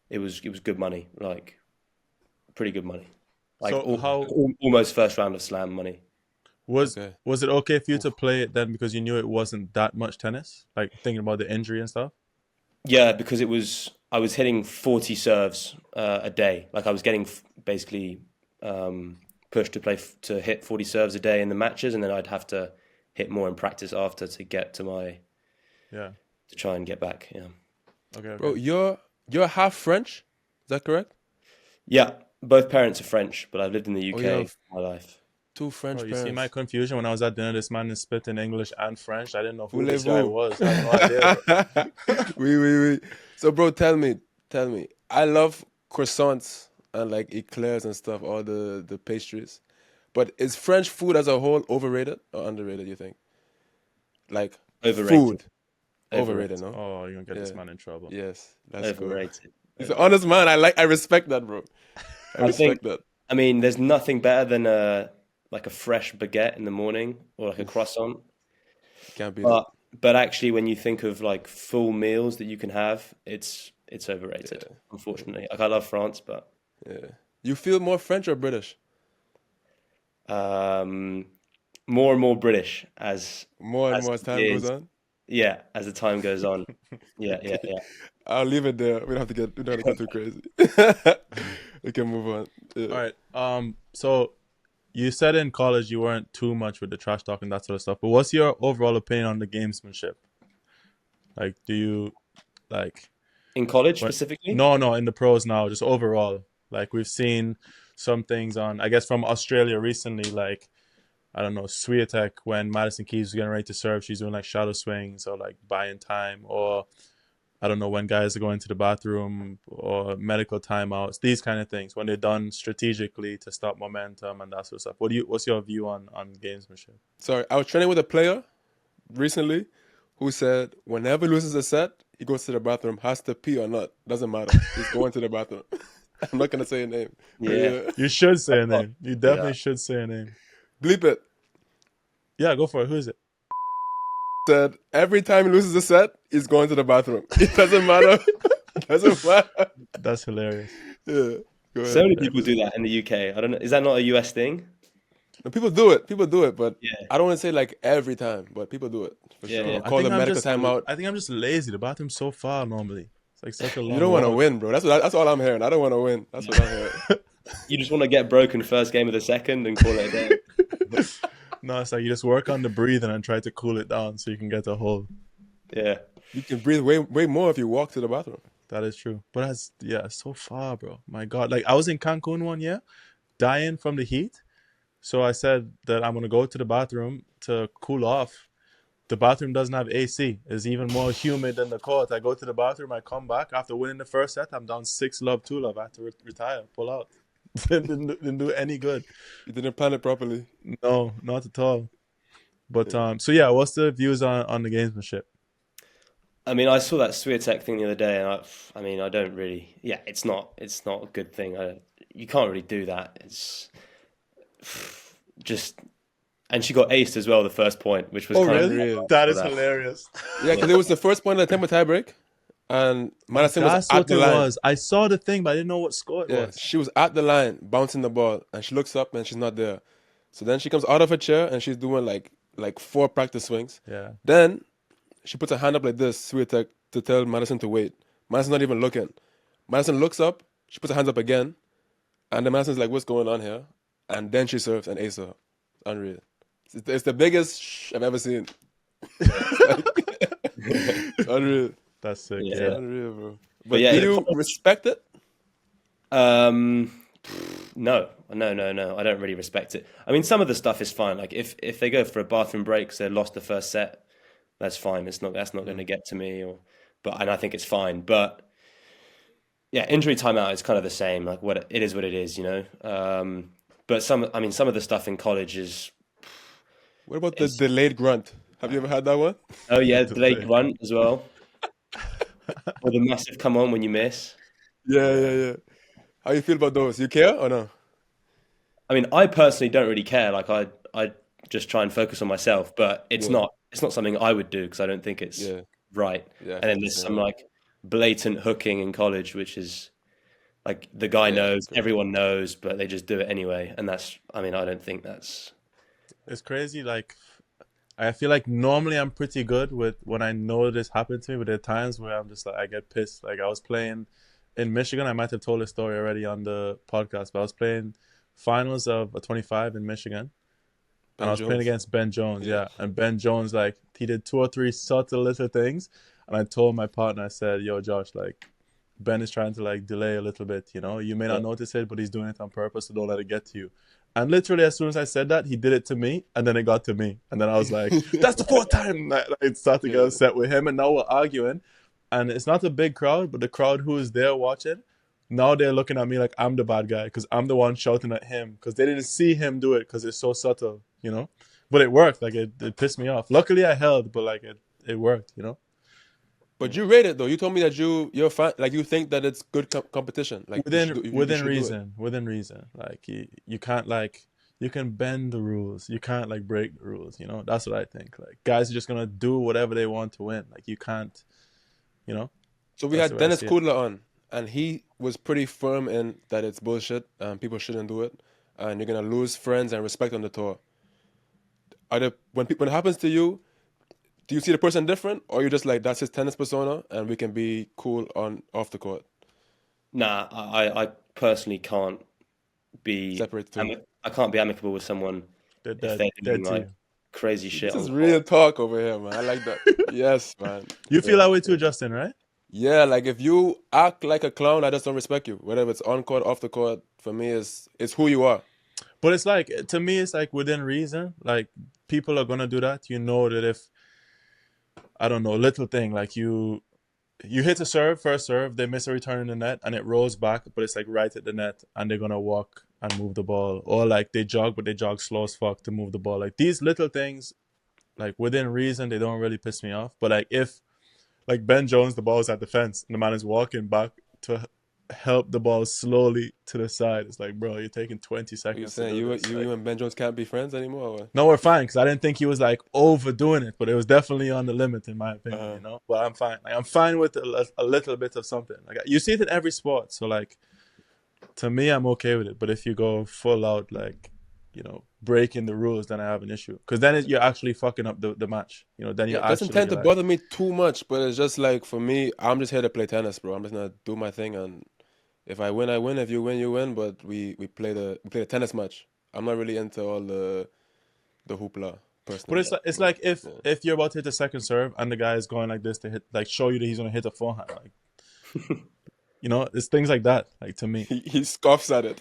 C: It was good money, like pretty good money, like almost first round of slam money.
B: Was it okay for you to play it then because you knew it wasn't that much tennis? Like thinking about the injury and stuff.
C: Yeah, because I was hitting 40 serves a day. Like I was getting basically pushed to hit 40 serves a day in the matches, and then I'd have to hit more in practice after to get to my to try and get back. Yeah.
B: Okay.
D: Bro, you're half French, is that correct?
C: Yeah, both parents are French, but I've lived in the UK for my life.
D: 2 French
B: you
D: parents.
B: see my confusion when I was at dinner. This man is spitting English and French. I didn't know who this guy was. I had no idea.
D: Oui. So, bro, tell me. I love croissants and like eclairs and stuff, all the pastries. But is French food as a whole overrated or underrated, you think? Like
C: Overrated.
D: Food. Overrated, no?
B: Oh, you're gonna get this man in trouble.
D: Yes, that's
C: Overrated.
D: Good. He's an honest man. I respect that, bro. I respect that.
C: I mean, there's nothing better than a fresh baguette in the morning or like a croissant.
D: Can't beat it.
C: But actually, when you think of like full meals that you can have, it's overrated. Yeah. Unfortunately, like I love France, but
D: you feel more French or British?
C: More and more British as
D: time goes on.
C: Yeah, as the time goes on. Yeah.
D: I'll leave it there. We don't have to get too crazy. We can move on. Yeah.
B: All right. So you said in college you weren't too much with the trash talk and that sort of stuff, but what's your overall opinion on the gamesmanship? Like, do you like
C: In college
B: what?
C: specifically?
B: No, in the pros now, just overall. Like we've seen some things on, I guess, from Australia recently. Like I don't know, Swiatek when Madison Keys was getting ready to serve, she's doing like shadow swings or like buying time, or I don't know when guys are going to the bathroom or medical timeouts. These kind of things when they're done strategically to stop momentum and that sort of stuff. What's your view on gamesmanship?
D: Sorry, I was training with a player recently who said whenever he loses a set, he goes to the bathroom, has to pee or not, doesn't matter. He's going to the bathroom. I'm not gonna say a name.
C: Yeah.
B: You should say a name. You definitely should say a name.
D: Bleep it.
B: Yeah, go for it. Who is it?
D: Said every time he loses a set, he's going to the bathroom. It doesn't matter. It doesn't matter.
B: That's hilarious.
D: Yeah. Go ahead.
C: So many people do that in the UK. I don't know. Is that not a US thing?
D: No, people do it, but
C: Yeah.
D: I don't want to say like every time, but people do it for
C: Yeah,
D: sure.
C: yeah.
D: Call the medical timeout.
B: I think I'm just lazy. The bathroom's so far normally. It's like such a long
D: You don't want to
B: walk.
D: win, bro. That's all I'm hearing. I don't want to win. That's what I'm hearing.
C: You just want to get broken first game of the second and call it a day.
B: No, it's like you just work on the breathing and try to cool it down so you can get a hold.
C: Yeah.
D: You can breathe way more if you walk to the bathroom.
B: That is true. But it's so far, bro. My God. Like I was in Cancun one year, dying from the heat. So I said that I'm gonna go to the bathroom to cool off. The bathroom doesn't have AC. It's even more humid than the court. I go to the bathroom, I come back. After winning the first set, I'm down 6-love, 2-love. I have to retire, pull out. didn't do any good.
D: You didn't plan it properly.
B: No, not at all. But so yeah, what's the views on the gamesmanship?
C: I mean, I saw that Swiatek thing the other day, and I mean, I don't really. Yeah, it's not a good thing. You can't really do that. It's just, and she got aced as well the first point, which was kind
D: really?
C: of
B: That is hilarious.
D: Yeah, because it was the first point of the tempo tiebreak, and Madison was
B: That's
D: at
B: what
D: the
B: it
D: line.
B: was. I saw the thing, but I didn't know what score it
D: Yeah,
B: was.
D: she was at the line, bouncing the ball, and she looks up and she's not there. So then she comes out of her chair and she's doing like 4 practice swings.
B: Yeah.
D: Then she puts her hand up like this, Swiatek, to tell Madison to wait. Madison's not even looking. Madison looks up, she puts her hands up again, and then Madison's like, "What's going on here?" And then she serves and aces her. Unreal. It's the biggest I've ever seen. It's unreal.
B: That's sick.
C: Yeah.
B: Yeah.
D: Unreal, bro. But
C: yeah,
D: do
C: in
D: you
C: college-
D: respect it?
C: No. I don't really respect it. I mean, some of the stuff is fine. Like if they go for a bathroom break, so they lost the first set, that's fine. That's not going to get to me, and I think it's fine. But yeah, injury timeout is kind of the same. Like what it is, you know. But some of the stuff in college is.
D: What about the delayed grunt? Have you ever had that one?
C: Oh yeah, delayed grunt as well. Or the massive come on when you miss.
D: Yeah. How you feel about those? You care or no?
C: I mean, I personally don't really care. Like I just try and focus on myself, but it's not something I would do because I don't think it's right.
D: Yeah,
C: And then there's some like blatant hooking in college, which is like the guy knows, everyone knows, but they just do it anyway. And I don't think that's.
B: It's crazy. Like, I feel like normally I'm pretty good with when I know this happened to me, but there are times where I'm just like, I get pissed. Like, I was playing in Michigan. I might have told this story already on the podcast, but I was playing finals of a 25 in Michigan. And I was playing against Ben Jones, And Ben Jones, like, he did 2 or 3 subtle little things. And I told my partner, I said, yo, Josh, like, Ben is trying to, like, delay a little bit, you know? You may not notice it, but he's doing it on purpose, so don't let it get to you. And literally, as soon as I said that, he did it to me, and then it got to me. And then I was like, that's the 4th time! I started to get upset with him, and now we're arguing. And it's not a big crowd, but the crowd who is there watching, now they're looking at me like I'm the bad guy because I'm the one shouting at him because they didn't see him do it because it's so subtle, you know? But it worked. Like, it pissed me off. Luckily, I held, but, like, it worked, you know?
D: But you rate it though. You told me that you're fine. Like you think that it's good competition. Like
B: within reason. Like you can't you can bend the rules. You can't like break the rules. You know, that's what I think. Like guys are just gonna do whatever they want to win. Like you can't, you know.
D: So we had Dennis Kudla on, and he was pretty firm in that it's bullshit and people shouldn't do it, and you're gonna lose friends and respect on the tour. When it happens to you? Do you see the person different, or you're just like, that's his tennis persona, and we can be cool off the court?
C: Nah, I personally can't be
D: separate.
C: I can't be amicable with someone if they're doing like crazy shit.
D: This is
C: on
D: real
C: court.
D: talk over here, man. I like that. Yes, man.
B: You feel that way too, Justin, right?
D: Yeah, like if you act like a clown, I just don't respect you. Whether it's on court, off the court, for me, it's who you are.
B: But it's like, to me, it's like within reason. Like, people are gonna do that. You know that if, I don't know, little thing like you hit a serve, first serve, they miss a return in the net, and it rolls back, but it's like right at the net, and they're gonna walk and move the ball, or like they jog, but they jog slow as fuck to move the ball. Like these little things, like within reason, they don't really piss me off. But like if, like Ben Jones, the ball's at the fence, and the man is walking back to help the ball slowly to the side. It's like, bro, you're taking 20 seconds.
D: You're saying you and Ben Jones can't be friends anymore? Or what?
B: No, we're fine, because I didn't think he was like overdoing it, but it was definitely on the limit in my opinion, you know. But I'm fine. Like, I'm fine with a little bit of something. Like you see it in every sport, so like to me, I'm okay with it. But if you go full out, like, you know, breaking the rules, then I have an issue, because then you're actually fucking up the match. You know, then you
D: it doesn't tend to bother me too much, but it's just like, for me, I'm just here to play tennis, bro. I'm just gonna do my thing, and if I win, I win. If you win, you win. But we play the tennis match. I'm not really into all the hoopla personally.
B: But it's like if you're about to hit the second serve and the guy is going like this to hit, like, show you that he's gonna hit a forehand, like, you know, it's things like that. Like, to me,
D: he scoffs at it.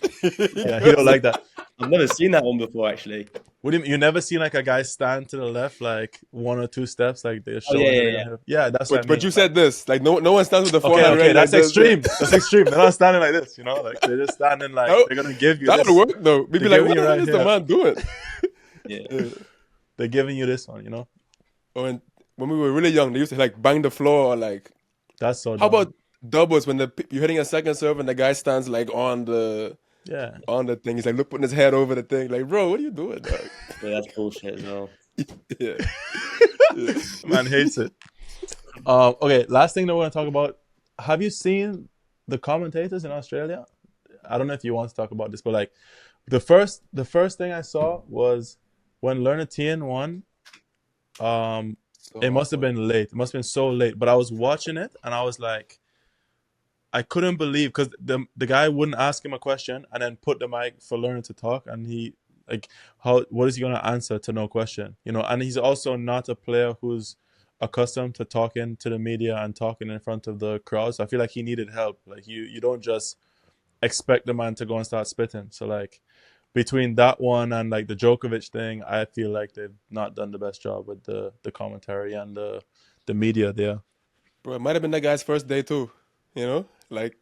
B: yeah, he don't like that.
C: I've never seen that one before, actually.
B: What do you never seen like a guy stand to the left like 1 or 2 steps, like they're showing? Yeah, that's what I mean.
D: But you said this, like, no one stands with the forehand.
B: Okay, that's
D: like
B: extreme. That's extreme. They're not standing like this, you know, like they're just standing like they're gonna give you.
D: That would work though. We'd be like, what
B: right
D: is the man doing?
C: Yeah.
B: They're giving you this one, you know.
D: When we were really young, they used to like bang the floor, or like,
B: that's so.
D: How about doubles when you're hitting a second serve and the guy stands like on the thing? He's like putting his head over the thing. Like, bro, what are you doing, dog?
C: Yeah, that's bullshit as well.
D: Yeah.
B: Man hates it. Okay, last thing that we're gonna talk about. Have you seen the commentators in Australia? I don't know if you want to talk about this, but like the first thing I saw was when Lerner won. It must have been late. It must have been so late. But I was watching it and I was like, I couldn't believe, because the guy wouldn't ask him a question and then put the mic for Lerner to talk, and he like, what is he gonna answer to no question? You know, and he's also not a player who's accustomed to talking to the media and talking in front of the crowd. So I feel like he needed help. Like you don't just expect the man to go and start spitting. So like between that one and like the Djokovic thing, I feel like they've not done the best job with the commentary and the media there.
D: Bro, it might have been that guy's first day too. You know, like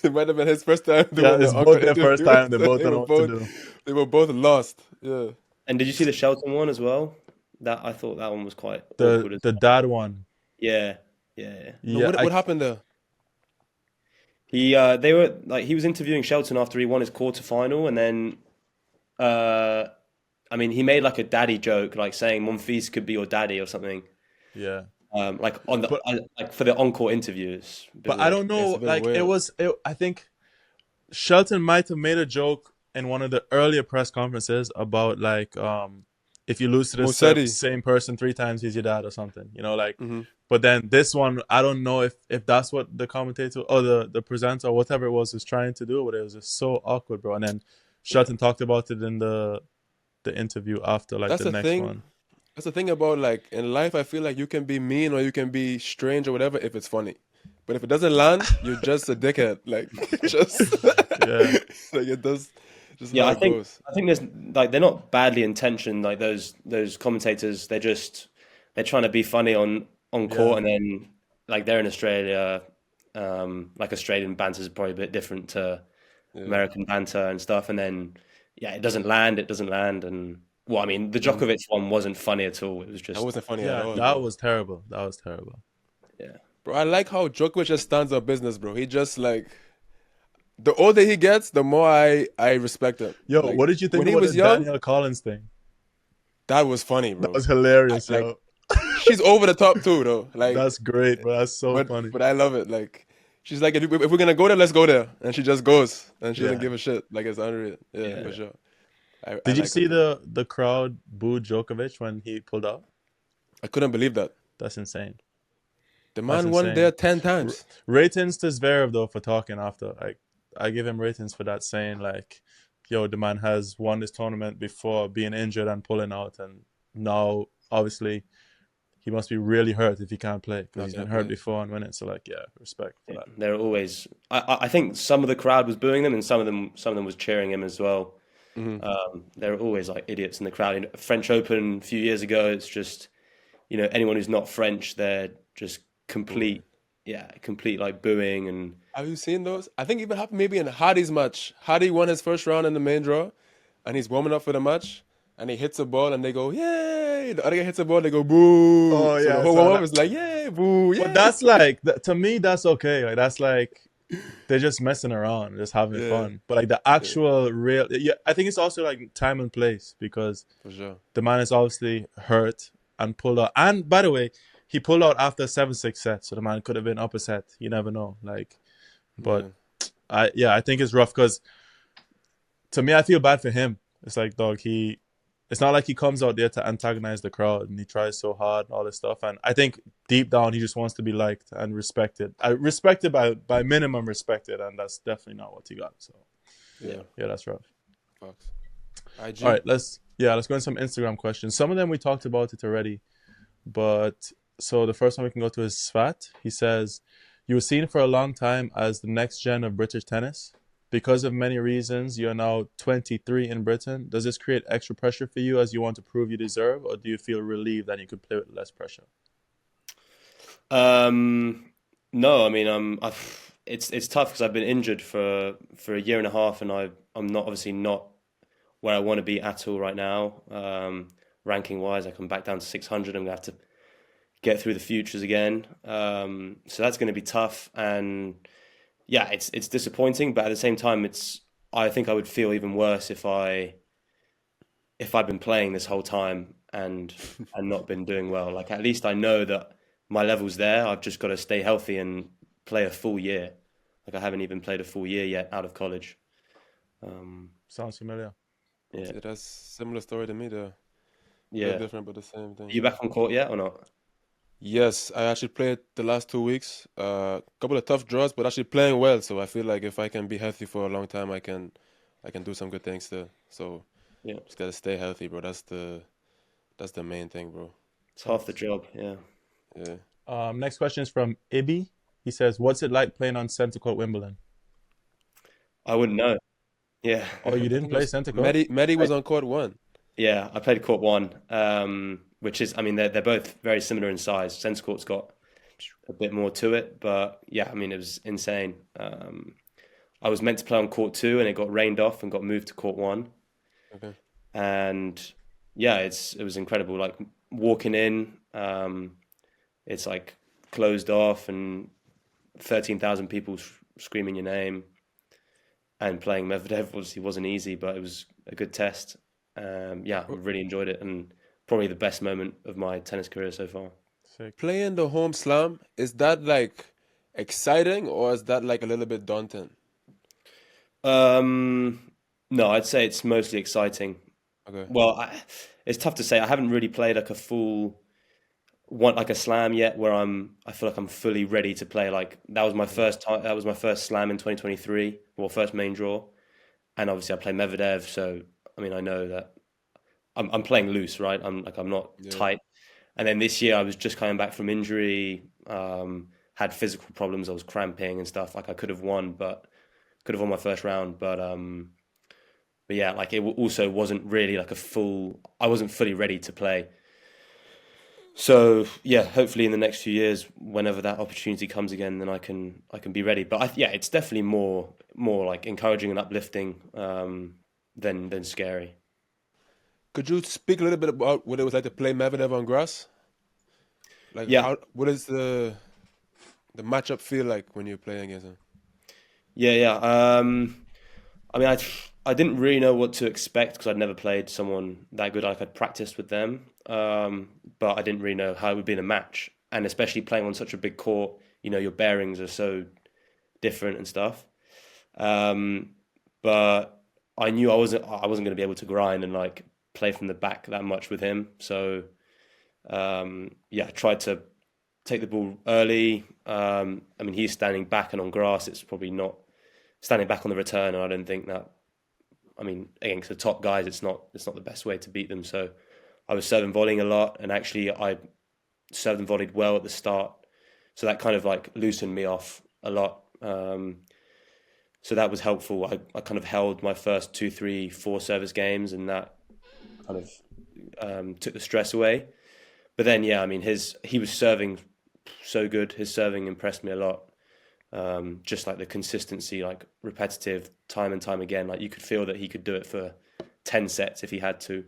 D: it might have been his first time.
B: It's both their first time. They both don't know what to do.
D: They were both lost. Yeah.
C: And did you see the Shelton one as well? That I thought that one was quite
B: the dad one.
C: Yeah.
D: What happened there?
C: He was interviewing Shelton after he won his quarterfinal, and then he made like a daddy joke, like saying Monfils could be your daddy or something.
B: Yeah.
C: Like for the encore interviews.
B: But I don't know. Like weird. I think Shelton might have made a joke in one of the earlier press conferences about like if you lose to the same person 3 times, he's your dad or something. You know, like. Mm-hmm. But then this one, I don't know if that's what the commentator or the presenter or whatever it was trying to do, but it was just so awkward, bro. And then Shelton talked about it in the interview after, like, that's the next one.
D: That's the thing about, like, in life, I feel like you can be mean or you can be strange or whatever if it's funny. But if it doesn't land, you're just a dickhead. Like, just
B: yeah.
D: Like, it does. Just
C: I think there's like, they're not badly intentioned. Like those commentators, they're trying to be funny on court, and then like they're in Australia. Like Australian banter is probably a bit different to American banter and stuff. And then it doesn't land. And well, I mean, the Djokovic one wasn't funny at all. It was just...
D: That wasn't funny at all.
B: That was terrible.
C: Yeah.
D: Bro, I like how Djokovic just stands up business, bro. He just, like... The older he gets, the more I respect him.
B: Yo,
D: like,
B: what did you think about the Danielle Collins thing?
D: That was funny, bro.
B: That was hilarious, yo.
D: She's over the top, too, though. Like,
B: that's great, bro. That's so funny.
D: But I love it. Like, she's like, if we're going to go there, let's go there. And she just goes. And she doesn't give a shit. Like, it's unreal. Yeah. For sure.
B: Did you see the crowd booed Djokovic when he pulled out?
D: I couldn't believe that.
B: That's insane.
D: The man won there 10 times.
B: Ratings to Zverev, though, for talking after. Like, I give him ratings for that, saying like, yo, the man has won this tournament before being injured and pulling out, and now obviously he must be really hurt if he can't play because
D: Not
B: he's been
D: gonna
B: hurt
D: play.
B: before and winning. So like, yeah, respect for that.
C: They're always. I think some of the crowd was booing them, and some of them was cheering him as well. There are always like idiots in the crowd. French Open a few years ago, it's just anyone who's not French, they're just complete like booing and.
D: Have you seen those? I think it even happened maybe in Hardy's match. Hardy won his first round in the main draw, and he's warming up for the match, and he hits a ball, and they go, yay! The other guy hits a ball, they go, boo!
B: Oh,
D: So
B: yeah,
D: the whole
B: so
D: warm-up is like, yay, boo, yay!
B: But that's like, to me, that's okay. Like that's like they're just messing around, just having
D: Yeah.
B: fun. But like the actual real, I think it's also like time and place because
D: For sure.
B: the man is obviously hurt and pulled out. And by the way, he pulled out after a 7-6 set, so the man could have been up a set. You never know. Like, but I think it's rough because to me, I feel bad for him. It's like, dog, it's not like he comes out there to antagonize the crowd and he tries so hard and all this stuff. And I think deep down, he just wants to be liked and respected. Respected by minimum respected, and that's definitely not what he got. So, yeah, that's rough.
D: Fucks. IG.
B: All right, let's go into some Instagram questions. Some of them we talked about it already, but so the first one we can go to is Svat. He says, you were seen for a long time as the next gen of British tennis. Because of many reasons, you are now 23 in Britain. Does this create extra pressure for you as you want to prove you deserve, or do you feel relieved that you could play with less pressure?
C: No, I mean, it's tough because I've been injured for a year and a half, and I'm not where I want to be at all right now. Ranking wise, I come back down to 600. I'm gonna have to get through the futures again. So that's going to be tough, and yeah, it's disappointing. But at the same time, I think I would feel even worse if I'd been playing this whole time and not been doing well. Like at least I know that my level's there. I've just got to stay healthy and play a full year. Like I haven't even played a full year yet out of college.
B: Sounds familiar.
C: Yeah,
D: That's similar story to me though.
C: yeah.
D: Different, but the same thing.
C: Are you back on court yet or not?
D: Yes, I actually played the last 2 weeks. Couple of tough draws, but actually playing well. So I feel like if I can be healthy for a long time, I can do some good things still. So
C: Yeah,
D: just gotta stay healthy, bro. That's the main thing, bro.
C: it's half the job. Yeah.
D: Yeah.
B: Next question is from Ibi. He says, what's it like playing on centre court Wimbledon?
C: I wouldn't know. Yeah.
B: Oh, you didn't play centre court?
D: Medi was on court 1.
C: Yeah, I played court 1, which is, I mean, they're both very similar in size. Centre court's got a bit more to it, but yeah, I mean, it was insane. I was meant to play on court 2, and it got rained off and got moved to court 1.
D: Okay.
C: And yeah, it was incredible. Like walking in, it's like closed off and 13,000 people screaming your name. And playing Medvedev obviously wasn't easy, but it was a good test. Yeah, I really enjoyed it, and probably the best moment of my tennis career so far.
B: Sick.
D: Playing the home slam, is that like exciting or is that like a little bit daunting?
C: No, I'd say it's mostly exciting.
D: Okay.
C: Well, it's tough to say. I haven't really played like a full one, like a slam yet, where I feel like I'm fully ready to play. Like that was my first time. That was my first slam in 2023, well, first main draw, and obviously I play Medvedev, so I mean I know that I'm playing loose, right? I'm not tight. And then this year I was just coming back from injury, had physical problems. I was cramping and stuff. Like I could have won my first round, but yeah, like it also wasn't really like I wasn't fully ready to play. So yeah, hopefully in the next few years, whenever that opportunity comes again, then I can be ready. But yeah, it's definitely more like encouraging and uplifting than scary.
D: Could you speak a little bit about what it was like to play Medvedev on grass? Like,
C: Yeah.
D: what is the matchup feel like when you're playing against him?
C: Yeah. I mean, I didn't really know what to expect because I'd never played someone that good. Like I'd practiced with them, but I didn't really know how it would be in a match. And especially playing on such a big court, your bearings are so different and stuff. But I knew I wasn't going to be able to grind and like play from the back that much with him. So yeah, I tried to take the ball early. I mean, he's standing back, and on grass, it's probably not standing back on the return. And I don't think that. I mean, against the top guys, it's not the best way to beat them. So I was serving volleying a lot, and actually I served and volleyed well at the start, so that kind of like loosened me off a lot. So that was helpful. I kind of held my first 2, 3, 4 service games, and that kind of took the stress away. But then, yeah, I mean, he was serving so good. His serving impressed me a lot. Just like the consistency, like repetitive, time and time again. Like you could feel that he could do it for 10 sets if he had to.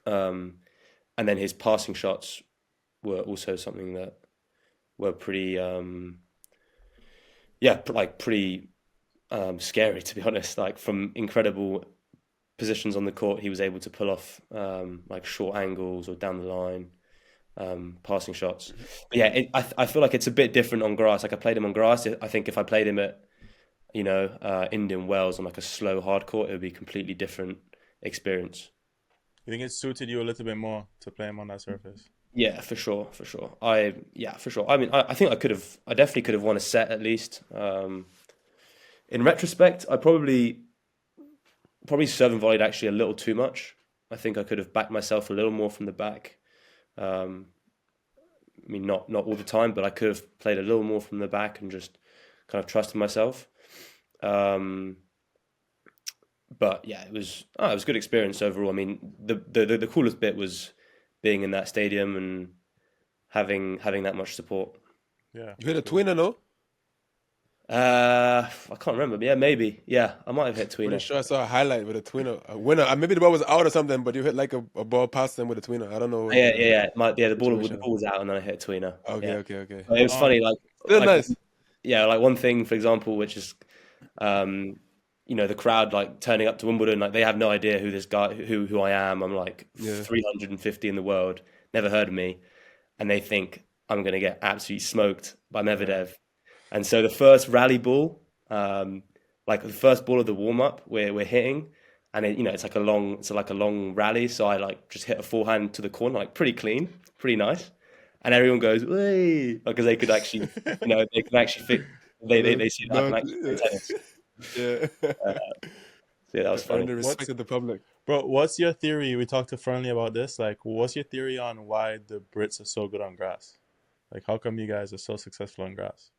C: And then his passing shots were also something that were pretty, pretty scary, to be honest. Like from incredible positions on the court, he was able to pull off like short angles or down the line passing shots. But yeah, I feel like it's a bit different on grass. Like I played him on grass. I think if I played him at, Indian Wells on like a slow hard court, it would be a completely different experience.
B: You think it suited you a little bit more to play him on that surface?
C: Yeah, for sure. For sure. I mean, I think I definitely could have won a set at least. In retrospect, I probably serve and volleyed actually a little too much. I think I could have backed myself a little more from the back. I mean, not all the time, but I could have played a little more from the back and just kind of trusted myself. But yeah, it was a good experience overall. I mean, the coolest bit was being in that stadium and having that much support.
B: Yeah.
D: You hit a tweener, no?
C: I can't remember. Yeah, maybe. Yeah, I might have hit tweener.
D: Pretty sure I saw a highlight with a tweener, a winner. Maybe the ball was out or something, but you hit like a ball past them with a tweener. I don't know.
C: Yeah. The ball was out, and then I hit a tweener.
D: Okay,
C: yeah.
D: okay.
C: But it was funny,
D: Still nice.
C: Yeah, like one thing, for example, which is, the crowd like turning up to Wimbledon, like they have no idea who this guy, who I am. I'm like 350 in the world, never heard of me, and they think I'm gonna get absolutely smoked by Medvedev. And so the first rally ball, like the first ball of the warm up, we're hitting, and it's like a long rally. So I like just hit a forehand to the corner, like pretty clean, pretty nice, and everyone goes, "Way!" Because they could actually, they can actually fit. They see that I can actually play tennis.
D: Yeah.
C: So yeah, that was funny.
D: The respect of the public.
B: Bro, what's your theory? We talked to Friendly about this. Like, what's your theory on why the Brits are so good on grass? Like, how come you guys are so successful on grass?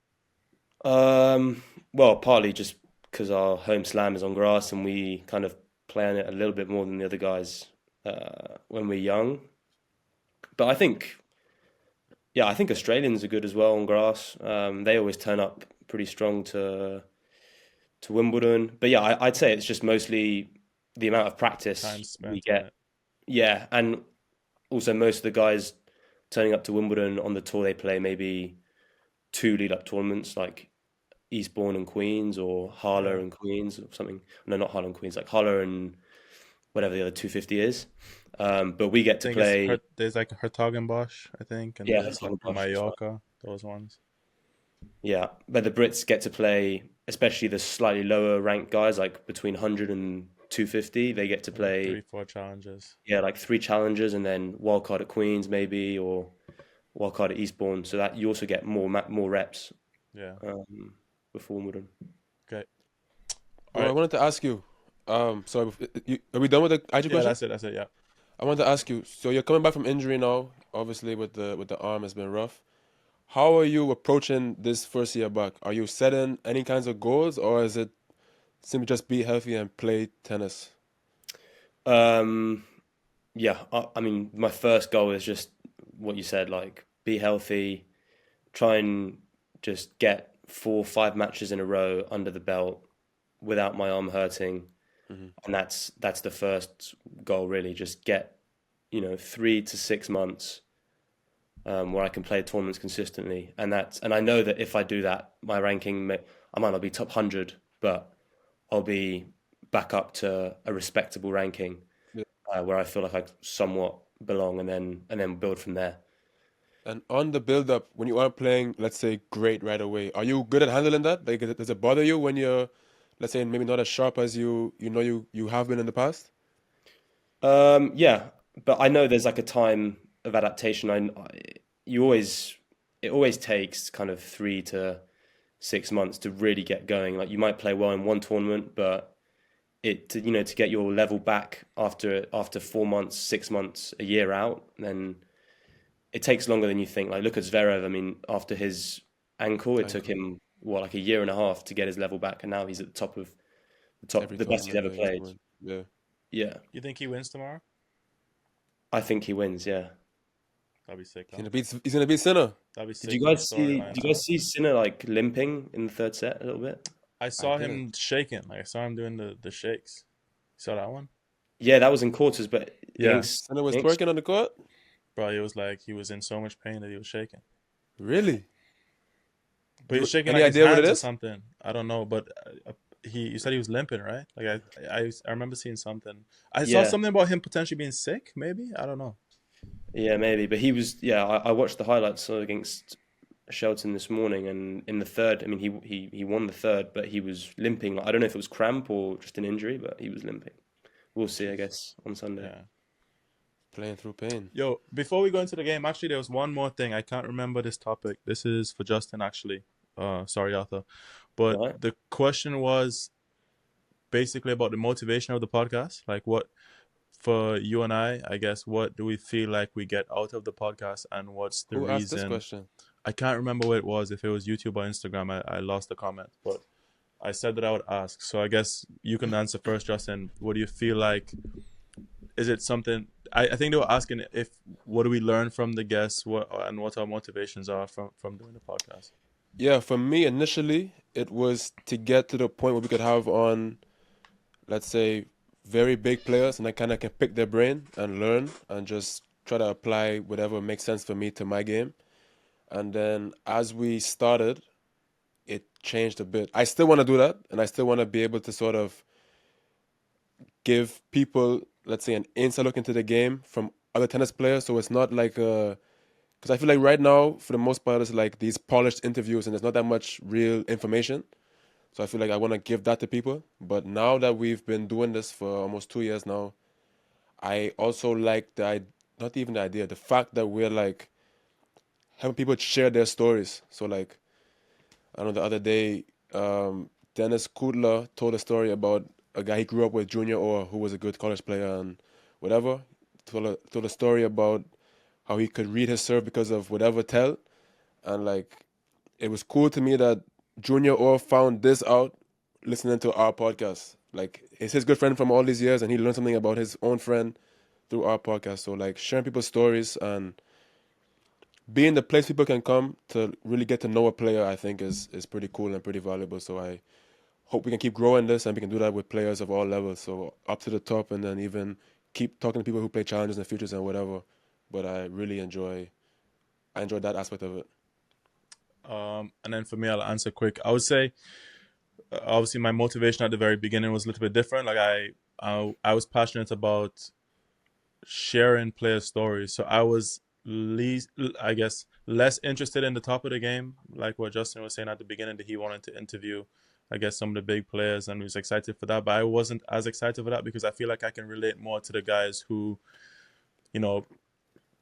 C: Well, partly just because our home slam is on grass and we kind of play on it a little bit more than the other guys when we're young. But I think Australians are good as well on grass. They always turn up pretty strong to Wimbledon. But yeah, I'd say it's just mostly the amount of practice we get. Yeah, and also most of the guys turning up to Wimbledon on the tour they play maybe 2 lead-up tournaments like Eastbourne and Queens or Harlow and Queens or something. No, not Harlow and Queens, like Harlow and whatever the other 250 is. But we get to play.
B: There's like Hertogenbosch, I think, and there's like Mallorca, those ones.
C: Yeah, but the Brits get to play, especially the slightly lower ranked guys, like between 100 and 250. They get to play
B: 3-4 challenges. Yeah,
C: like 3 challenges, and then wildcard at Queens maybe, or wildcard at Eastbourne. So that you also get more reps.
B: Yeah.
C: Before Wimbledon.
B: Okay.
D: I wanted to ask you. So are we done with the IG question?
B: That's it. Yeah.
D: I wanted to ask you. So you're coming back from injury now. Obviously, with the arm, it's been rough. How are you approaching this first year back? Are you setting any kinds of goals, or is it simply just be healthy and play tennis?
C: Yeah. I mean, my first goal is just what you said, like be healthy, try and just get 4 or 5 matches in a row under the belt without my arm hurting. Mm-hmm. And that's the first goal, really. Just get 3 to 6 months where I can play tournaments consistently, and I know that if I do that, my ranking, I might not be top 100, but I'll be back up to a respectable ranking where I feel like I somewhat belong, and then build from there.
D: And on the build-up, when you aren't playing, let's say, great right away, are you good at handling that? Like, does it bother you when you're, let's say, maybe not as sharp as you have been in the past?
C: Yeah, but I know there's like a time of adaptation. It always takes kind of 3 to 6 months to really get going. Like you might play well in one tournament, but to get your level back after 4 months, 6 months, a year out, then it takes longer than you think. Like look at Zverev. I mean, after his ankle, it took him like a year and a half to get his level back, and now he's at the top, the best he's ever played. Yeah.
B: You think he wins tomorrow?
C: I think he wins. Yeah.
B: That'd be sick.
D: He's gonna beat Sinner.
B: That'd be sick.
C: Did you guys see Sinner like limping in the third set a little bit?
B: I saw him shaking. Like I saw him doing the shakes. You saw that one?
C: Yeah, that was in quarters, but
B: yeah,
D: Sinner was twerking on the court.
B: Bro, it was like he was in so much pain that he was shaking.
D: Really?
B: But he was shaking
D: Any
B: like his
D: idea what
B: hands
D: it
B: or
D: is?
B: something. I don't know, but you said he was limping, right? Like I remember seeing something. I saw something about him potentially being sick. Maybe, I don't know.
C: Yeah, maybe. But he was. Yeah, I watched the highlights against Shelton this morning, and in the third, I mean, he won the third, but he was limping. I don't know if it was cramp or just an injury, but he was limping. We'll see, I guess, on Sunday.
B: Yeah.
D: Playing through pain.
B: Yo, before we go into the game, actually, there was one more thing. I can't remember this topic. This is for Justin, actually. Sorry, Arthur. But the question was basically about the motivation of the podcast. Like what, for you and I guess, what do we feel like we get out of the podcast, and what's the reason?
D: Who asked this question?
B: I can't remember what it was, if it was YouTube or Instagram. I lost the comment, but I said that I would ask. So I guess you can answer first, Justin. What do you feel like? Is it something... I think they were asking what do we learn from the guests, what our motivations are from doing the podcast.
D: Yeah, for me, initially, it was to get to the point where we could have on, let's say, very big players, and I kind of can pick their brain and learn and just try to apply whatever makes sense for me to my game. And then as we started, it changed a bit. I still want to do that, and I still want to be able to sort of give people, let's say, an inside look into the game from other tennis players. So it's not like because I feel like right now, for the most part, it's like these polished interviews and there's not that much real information. So I feel like I want to give that to people. But now that we've been doing this for almost 2 years now, I also like not even the idea, the fact that we're like having people share their stories. So like, I don't know, the other day, Dennis Kudla told a story about a guy he grew up with, Junior Orr, who was a good college player and whatever. Told a story about how he could read his serve because of whatever tell. And like, it was cool to me that Junior Orr found this out listening to our podcast. Like, it's his good friend from all these years, and he learned something about his own friend through our podcast. So like, sharing people's stories and being the place people can come to really get to know a player, I think is pretty cool and pretty valuable. So I hope we can keep growing this, and we can do that with players of all levels. So up to the top, and then even keep talking to people who play challenges and futures and whatever. But I really enjoy that aspect of it.
B: And then for me, I'll answer quick. I would say, obviously, my motivation at the very beginning was a little bit different. Like I was passionate about sharing player stories. So I was less interested in the top of the game, like what Justin was saying at the beginning, that he wanted to interview, I guess, some of the big players, and was excited for that. But I wasn't as excited for that because I feel like I can relate more to the guys who,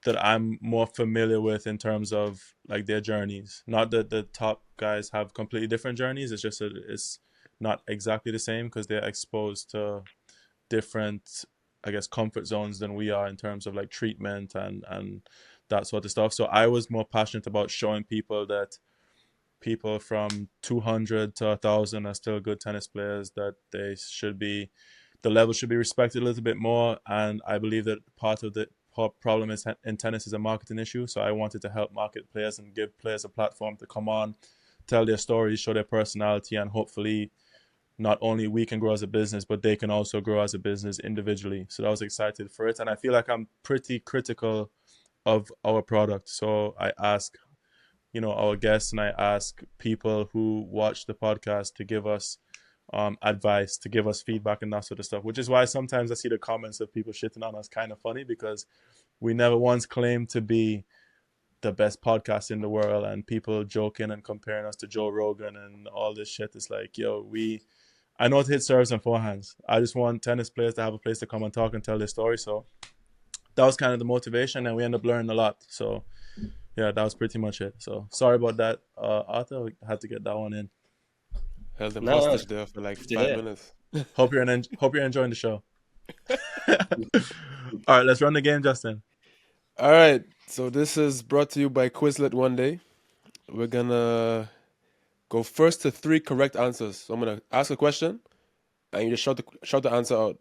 B: that I'm more familiar with in terms of like their journeys. Not that the top guys have completely different journeys. It's just that it's not exactly the same because they're exposed to different, I guess, comfort zones than we are in terms of like treatment and that sort of stuff. So I was more passionate about showing people that people from 200 to 1,000 are still good tennis players, that the level should be respected a little bit more. And I believe that part of the problem is in tennis is a marketing issue. So I wanted to help market players and give players a platform to come on, tell their stories, show their personality, and hopefully not only we can grow as a business, but they can also grow as a business individually. So I was excited for it. And I feel like I'm pretty critical of our product. So I ask, our guests, and I ask people who watch the podcast to give us advice, to give us feedback and that sort of stuff, which is why sometimes I see the comments of people shitting on us kind of funny, because we never once claimed to be the best podcast in the world, and people joking and comparing us to Joe Rogan and all this shit. It's like, I know how to hit serves and forehands. I just want tennis players to have a place to come and talk and tell their story. So that was kind of the motivation, and we ended up learning a lot. So yeah, that was pretty much it. So sorry about that, Arthur. I had to get that one in.
D: Held him hostage there for like 5 minutes.
B: Hope you're enjoying the show. All right, let's run the game, Justin.
D: All right. So this is brought to you by QUIZLET One Day. We're gonna go first to 3 correct answers. So I'm gonna ask a question, and you just shout the answer out,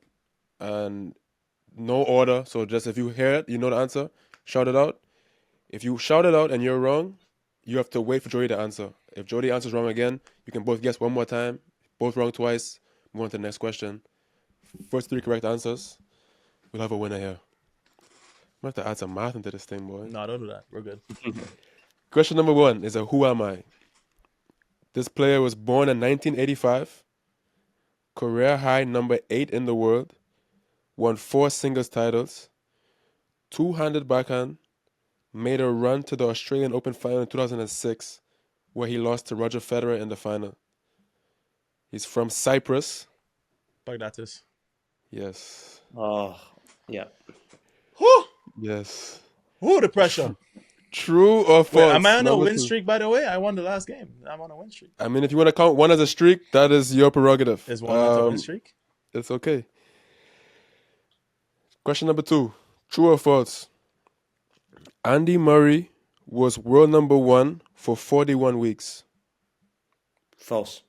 D: and no order. So just if you hear it, you know the answer, shout it out. If you shout it out and you're wrong, you have to wait for Jody to answer. If Jody answers wrong again, you can both guess one more time. Both wrong twice. Move on to the next question. First 3 correct answers, we'll have a winner here. I'm gonna have to add some math into this thing, boy.
B: No, don't do that. We're good.
D: Question number 1 is a who am I? This player was born in 1985, career high number 8 in the world, won 4 singles titles, 2-handed backhand, made a run to the Australian Open final in 2006, where he lost to Roger Federer in the final. He's from Cyprus.
B: Bagdatis.
D: Yes.
C: Oh, yeah.
B: Whew!
D: Yes.
B: Whew, the pressure.
D: True or false?
B: Wait, am I on a
D: Number
B: win
D: 2.
B: streak, by the way? I won the last game. I'm on a win streak.
D: I mean, if you want to count one as a streak, that is your prerogative.
B: Is one a win streak?
D: It's okay. Question number 2. True or false? Andy Murray was world number 1 for 41 weeks.
C: False.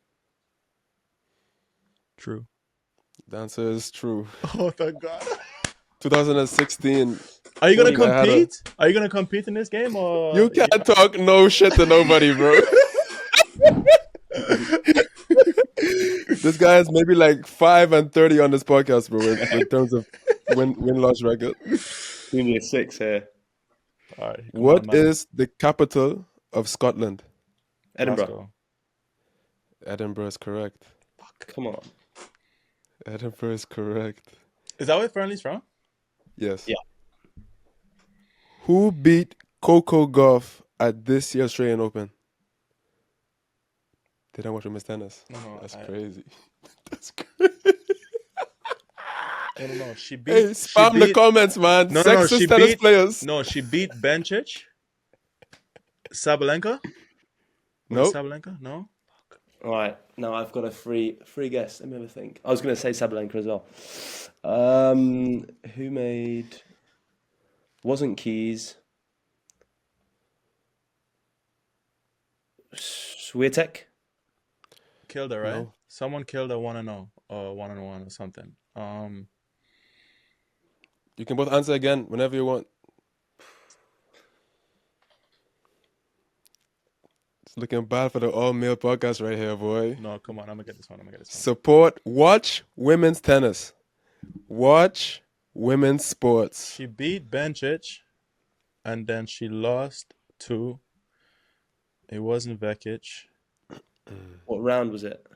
B: True.
D: The answer is true.
B: Oh, thank God.
D: 2016.
B: Are you gonna
D: I had
B: compete? Are you gonna compete in this game, or
D: You can't talk no shit to nobody, bro. This guy is maybe like 5-30 on this podcast, bro, in terms of win-loss record.
C: Give me a 6 here.
B: All right.
D: What is the capital of Scotland?
C: Edinburgh.
B: Glasgow.
D: Edinburgh is correct.
C: Come on.
D: Edinburgh is correct.
B: Is that where Fernley's from?
D: Yes.
C: Yeah.
D: Who beat Coco Gauff at this year's Australian Open? Did I watch Women's tennis?
B: No,
D: That's
B: I-
D: crazy. That's crazy.
B: I don't know. She beat.
D: Hey, spam the comments, man.
B: No,
D: Sexist
B: she
D: tennis
B: beat.
D: players.
B: No, she beat Bencic. Sabalenka.
D: Nope.
B: Sabalenka. No.
C: All right. Now I've got a free guess. Let me have a think. I was going to say Sabalenka as well. Who made... Wasn't Keys. Swiatek?
B: Killed her, right?
D: No.
B: Someone killed her 1-0 or 1-1 or something.
D: You can both answer again whenever you want. It's looking bad for the all-male podcast right here, boy.
B: No, come on. I'm gonna get this one.
D: Watch women's tennis. Watch women's sports.
B: She beat Bencic, and then she lost to. It wasn't Vekic.
C: What round was it?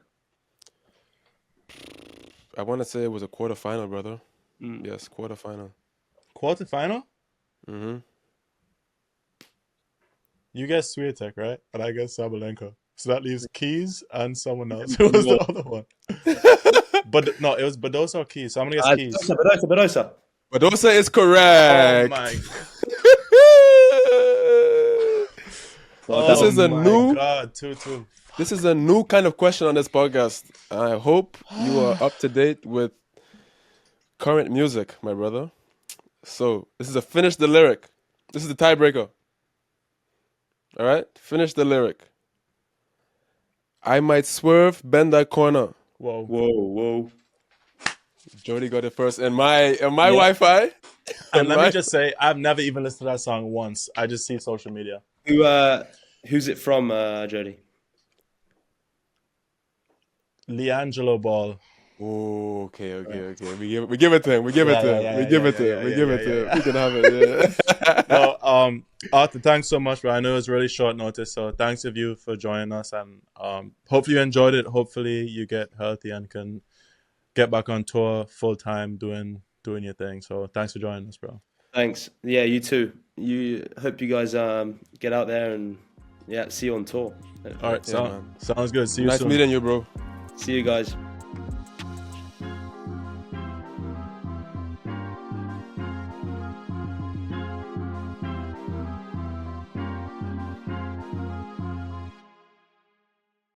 D: I want to say it was a quarterfinal, brother. Yes, quarterfinal.
B: Quarterfinal?
D: Mm-hmm.
B: You guess Swiatek, right? And I guess Sabalenka. So that leaves Keys and someone else. Who was the other one? But no, it was Badosa or Keys. So I'm gonna guess Keys.
C: Badosa.
D: Badosa is
B: Oh
D: correct.
B: my!
D: This is a new.
B: God, 2-2.
D: This is a new kind of question on this podcast. I hope you are up to date with current music, my brother. So this is a finish the lyric. This is the tiebreaker. All right, finish the lyric. I might swerve, bend that corner.
B: Whoa.
D: Jody got it first in my Wi-Fi.
B: And let me just say, I've never even listened to that song once. I just see social media.
C: Who's it from, Jody?
B: Leangelo Ball.
D: Oh, okay. We give it to him. We give it to him. We give it to him. We can have it. Yeah.
B: Well, Arthur, thanks so much, bro. I know it was really short notice, so thanks of you for joining us, and hopefully you enjoyed it. Hopefully you get healthy and can get back on tour full time doing your thing. So thanks for joining us, bro.
C: Thanks. Yeah, you too. Hope you guys get out there and see you on tour.
B: All right, sounds good. See you
D: Nice
B: soon.
D: meeting you, bro.
C: See you guys.